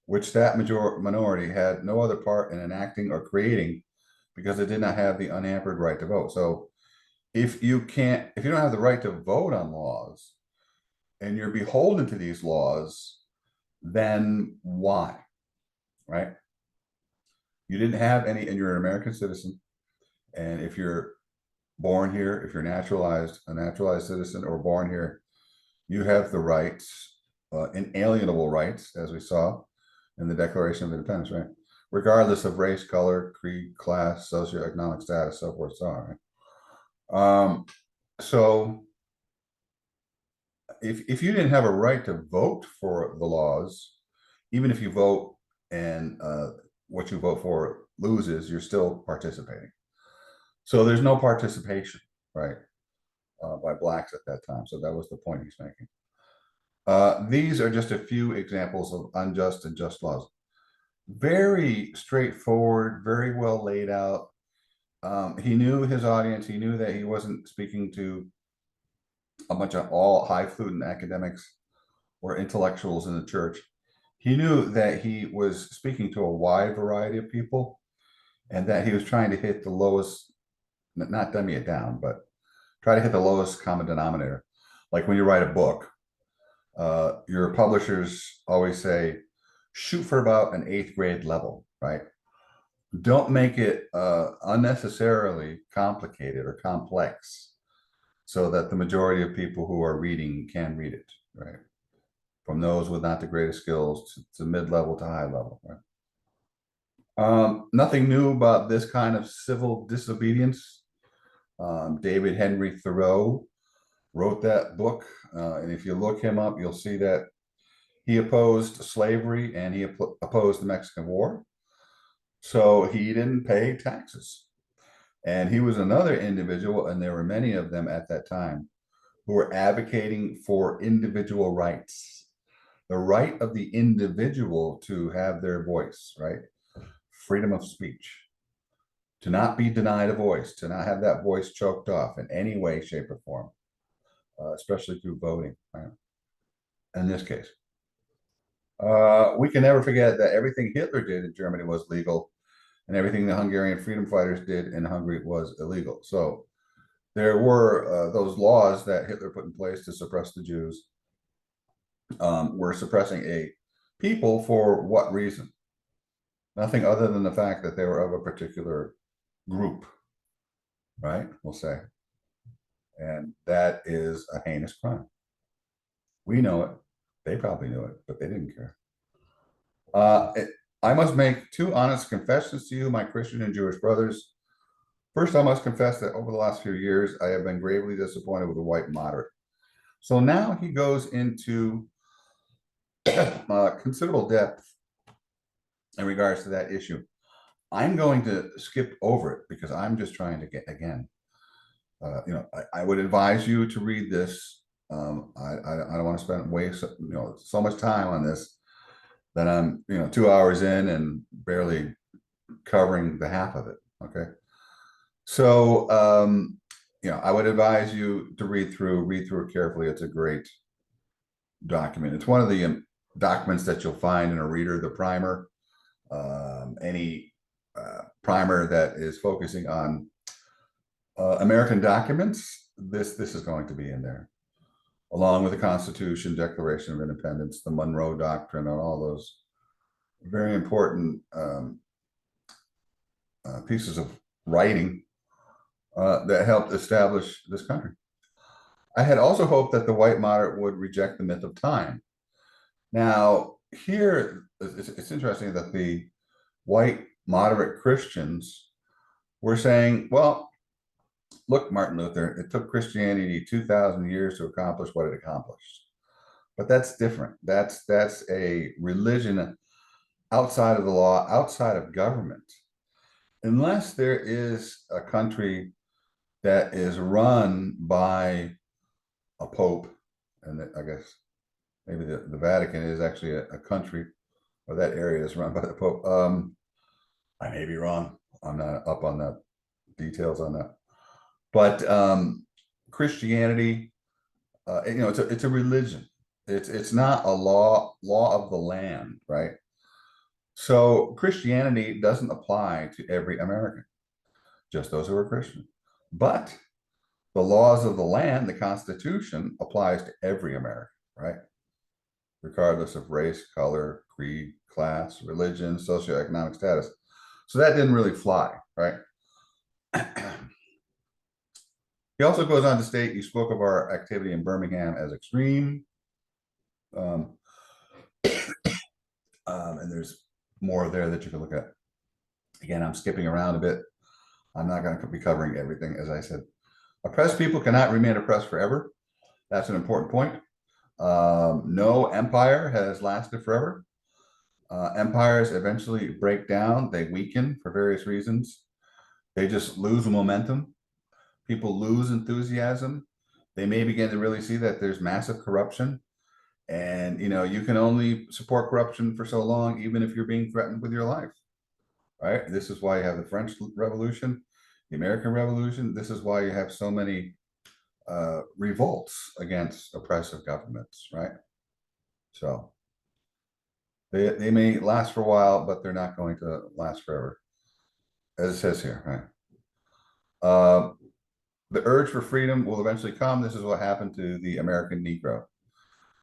which that minority had no other part in enacting or creating, because it did not have the unhampered right to vote. So if you don't have the right to vote on laws, and you're beholden to these laws, then why, right? You didn't have any, and you're an American citizen. And if you're born here, if you're a naturalized citizen or born here, you have the rights, inalienable rights, as we saw in the Declaration of Independence, right? Regardless of race, color, creed, class, socioeconomic status, so forth, so on, right? So if you didn't have a right to vote for the laws, even if you vote and what you vote for loses, you're still participating. So there's no participation, right, by blacks at that time. So that was the point he's making. These are just a few examples of unjust and just laws. Very straightforward, very well laid out. He knew his audience. He knew that he wasn't speaking to a bunch of all highfalutin academics or intellectuals in the church. He knew that he was speaking to a wide variety of people and that he was trying to hit the lowest, not dummy it down, but try to hit the lowest common denominator. Like when you write a book, your publishers always say, shoot for about an 8th grade level, right? Don't make it unnecessarily complicated or complex so that the majority of people who are reading can read it, right? From those with not the greatest skills to mid-level to high level, right? Nothing new about this kind of civil disobedience. David Henry Thoreau wrote that book. And if you look him up, you'll see that he opposed slavery and he opposed the Mexican War. So he didn't pay taxes. And he was another individual, and there were many of them at that time, who were advocating for individual rights, the right of the individual to have their voice, right? Freedom of speech, to not be denied a voice, to not have that voice choked off in any way, shape, or form, especially through voting, right? In this case. We can never forget that everything Hitler did in Germany was legal, and everything the Hungarian freedom fighters did in Hungary was illegal. So there were those laws that Hitler put in place to suppress the Jews, were suppressing a people for what reason? Nothing other than the fact that they were of a particular group, right? We'll say. And that is a heinous crime. We know it. They probably knew it, but they didn't care. I must make 2 honest confessions to you, my Christian and Jewish brothers. First, I must confess that over the last few years, I have been gravely disappointed with the white moderate. So now he goes into considerable depth in regards to that issue. I'm going to skip over it because I'm just trying to get, again, I would advise you to read this. I don't want to spend so much time on this that I'm 2 hours in and barely covering the half of it. Okay, so I would advise you to read through it carefully. It's a great document. It's one of the documents that you'll find in a reader, the primer, any primer that is focusing on American documents. This is going to be in there, along with the Constitution, Declaration of Independence, the Monroe Doctrine, and all those very important pieces of writing that helped establish this country. I had also hoped that the white moderate would reject the myth of time. Now, here, it's interesting that the white moderate Christians were saying, well, look, Martin Luther, it took Christianity 2,000 years to accomplish what it accomplished. But that's different. That's a religion outside of the law, outside of government. Unless there is a country that is run by a pope, and I guess maybe the Vatican is actually a country, or that area is run by the Pope. I may be wrong. I'm not up on the details on that. But Christianity, it's a religion. It's not a law of the land, right? So Christianity doesn't apply to every American, just those who are Christian. But the laws of the land, the Constitution, applies to every American, right? Regardless of race, color, creed, class, religion, socioeconomic status. So that didn't really fly, right? He also goes on to state, you spoke of our activity in Birmingham as extreme. Um, and there's more there that you can look at. Again, I'm skipping around a bit. I'm not going to be covering everything, as I said. Oppressed people cannot remain oppressed forever. That's an important point. No empire has lasted forever. Empires eventually break down, they weaken for various reasons. They just lose momentum. People lose enthusiasm. They may begin to really see that there's massive corruption. And you can only support corruption for so long, even if you're being threatened with your life. Right? This is why you have the French Revolution, the American Revolution. This is why you have so many revolts against oppressive governments, right? So they may last for a while, but they're not going to last forever, as it says here, right? The urge for freedom will eventually come. This is what happened to the American Negro.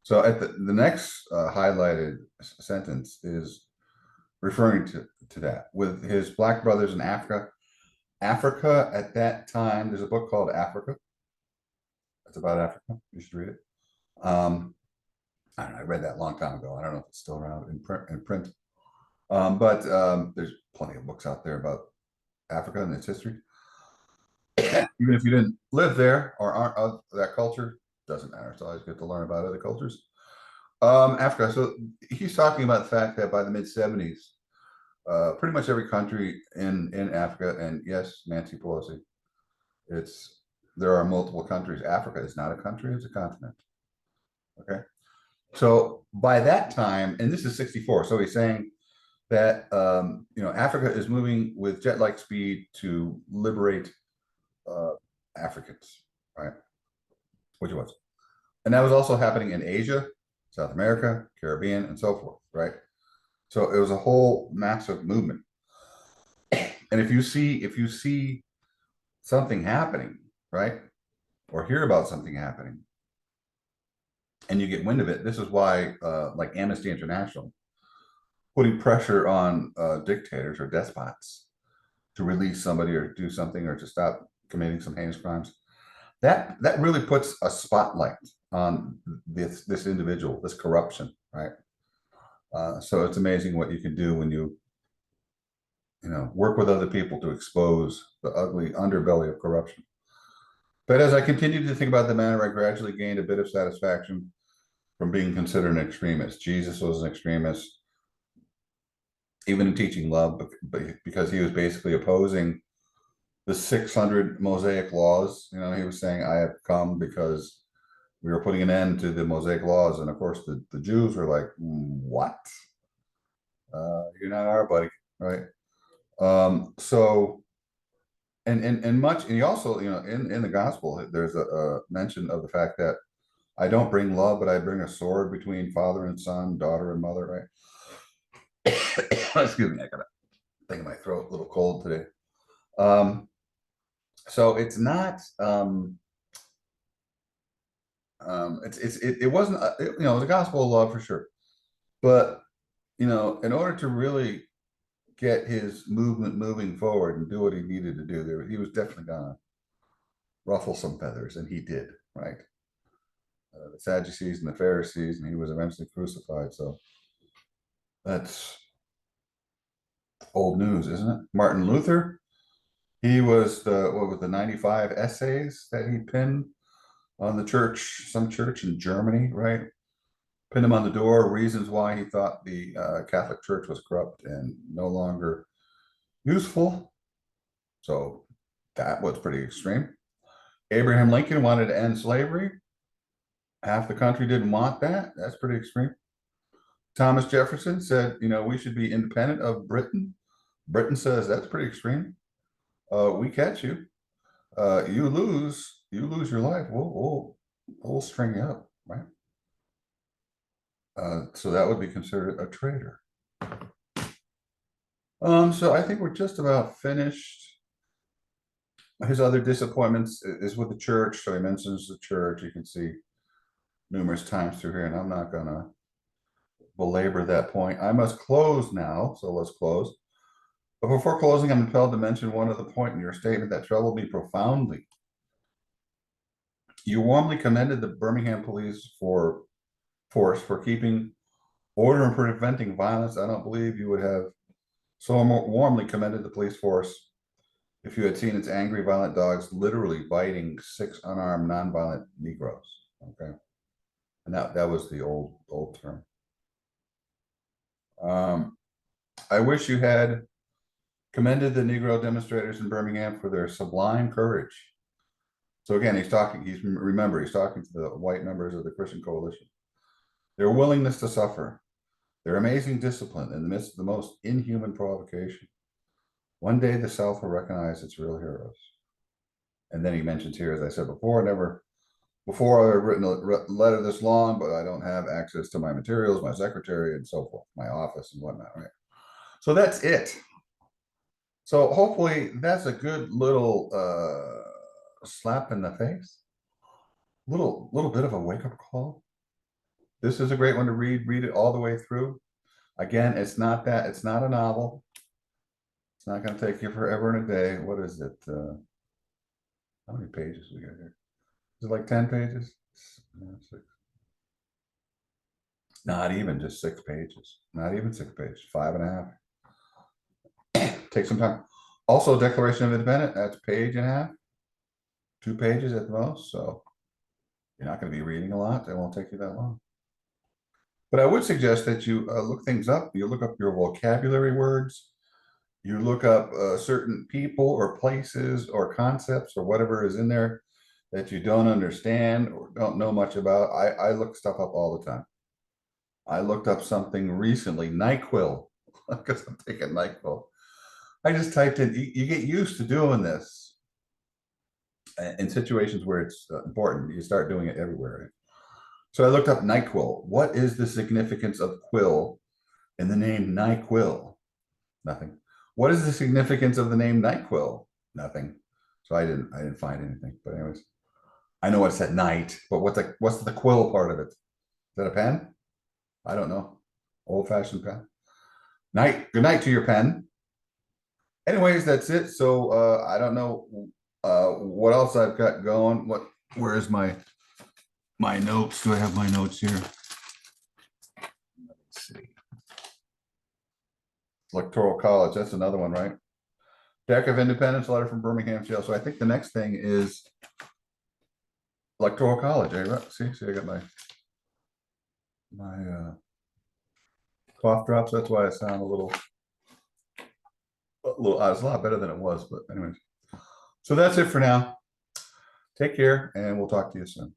So at the next highlighted sentence is referring to that with his black brothers in Africa. Africa at that time, there's a book called Africa. It's about Africa. You should read it. I don't know, I read that a long time ago. I don't know if it's still around in print. But there's plenty of books out there about Africa and its history. Even if you didn't live there or aren't of that culture, doesn't matter. It's always good to learn about other cultures. Africa. So he's talking about the fact that by the mid-70s, pretty much every country in Africa, and yes, Nancy Pelosi, there are multiple countries. Africa is not a country, it's a continent. Okay. So by that time, and this is 64, so he's saying that Africa is moving with jet-like speed to liberate Africans, right? Which was, and that was also happening in Asia, South America, Caribbean, and so forth, right? So it was a whole massive movement. And if you see something happening, right, or hear about something happening, and you get wind of it, this is why, like Amnesty International, putting pressure on dictators or despots to release somebody or do something or to stop committing some heinous crimes. That really puts a spotlight on this individual, this corruption, right? So it's amazing what you can do when you work with other people to expose the ugly underbelly of corruption. But as I continued to think about the matter, I gradually gained a bit of satisfaction from being considered an extremist. Jesus was an extremist, even in teaching love, because he was basically opposing the 600 Mosaic laws. He was saying, I have come because we were putting an end to the Mosaic laws. And of course, the Jews were like, what? You're not our buddy, right? So, and much, and he also, in the gospel, there's a mention of the fact that I don't bring love, but I bring a sword between father and son, daughter and mother, right? Excuse me, I got a thing in my throat, a little cold today. So it's not, it wasn't, it was a gospel of love for sure. But, in order to really get his movement moving forward and do what he needed to do, he was definitely gonna ruffle some feathers, and he did, right? The Sadducees and the Pharisees, and he was eventually crucified. So that's old news, isn't it? Martin Luther, he was the 95 essays that he pinned on the church, some church in Germany, right? Pinned him on the door, reasons why he thought the Catholic Church was corrupt and no longer useful. So that was pretty extreme. Abraham Lincoln wanted to end slavery. Half the country didn't want that. That's pretty extreme. Thomas Jefferson said, we should be independent of Britain. Britain says that's pretty extreme. We catch you. You lose your life. We'll string you up, right? So that would be considered a traitor. So I think we're just about finished. His other disappointments is with the church. So he mentions the church. You can see numerous times through here, and I'm not gonna belabor that point. I must close now, so let's close. But before closing, I'm impelled to mention one other point in your statement that troubled me profoundly. You warmly commended the Birmingham police force for keeping order and preventing violence. I don't believe you would have so warmly commended the police force if you had seen its angry, violent dogs literally biting 6 unarmed, nonviolent Negroes. Okay, and that was the old term. I wish you had commended the Negro demonstrators in Birmingham for their sublime courage. So again, he's talking to the white members of the Christian Coalition. Their willingness to suffer, their amazing discipline in the midst of the most inhuman provocation. One day the South will recognize its real heroes. And then he mentions here, as I said before, before I've written a letter this long, but I don't have access to my materials, my secretary, and so forth, my office and whatnot, right? So that's it. So hopefully that's a good little slap in the face. Little bit of a wake-up call. This is a great one to read it all the way through. Again, it's not a novel. It's not going to take you forever and a day. What is it? How many pages we got here? Is it like 10 pages? No, 6. Not even, just 6 pages. Not even 6 pages, 5.5. Take some time. Also, Declaration of Independence, that's 1.5 pages, 2 pages at the most. So you're not going to be reading a lot. It won't take you that long. But I would suggest that you look things up. You look up your vocabulary words. You look up certain people or places or concepts or whatever is in there that you don't understand or don't know much about. I look stuff up all the time. I looked up something recently, NyQuil, because I'm taking NyQuil. I just typed in, you get used to doing this in situations where it's important. You start doing it everywhere. Right? So I looked up NyQuil. What is the significance of quill in the name NyQuil? Nothing. What is the significance of the name NyQuil? Nothing. So I didn't find anything. But anyways, I know it's at night, but what's the quill part of it? Is that a pen? I don't know. Old-fashioned pen. Good night to your pen. Anyways, that's it. So I don't know what else I've got going. Where's my notes? Do I have my notes here? Let's see. Electoral College, that's another one, right? Deck of Independence, letter from Birmingham Jail. So I think the next thing is Electoral College. See, I got my cough drops. That's why I sound a little. It's a lot better than it was, but anyways. So that's it for now. Take care, and we'll talk to you soon.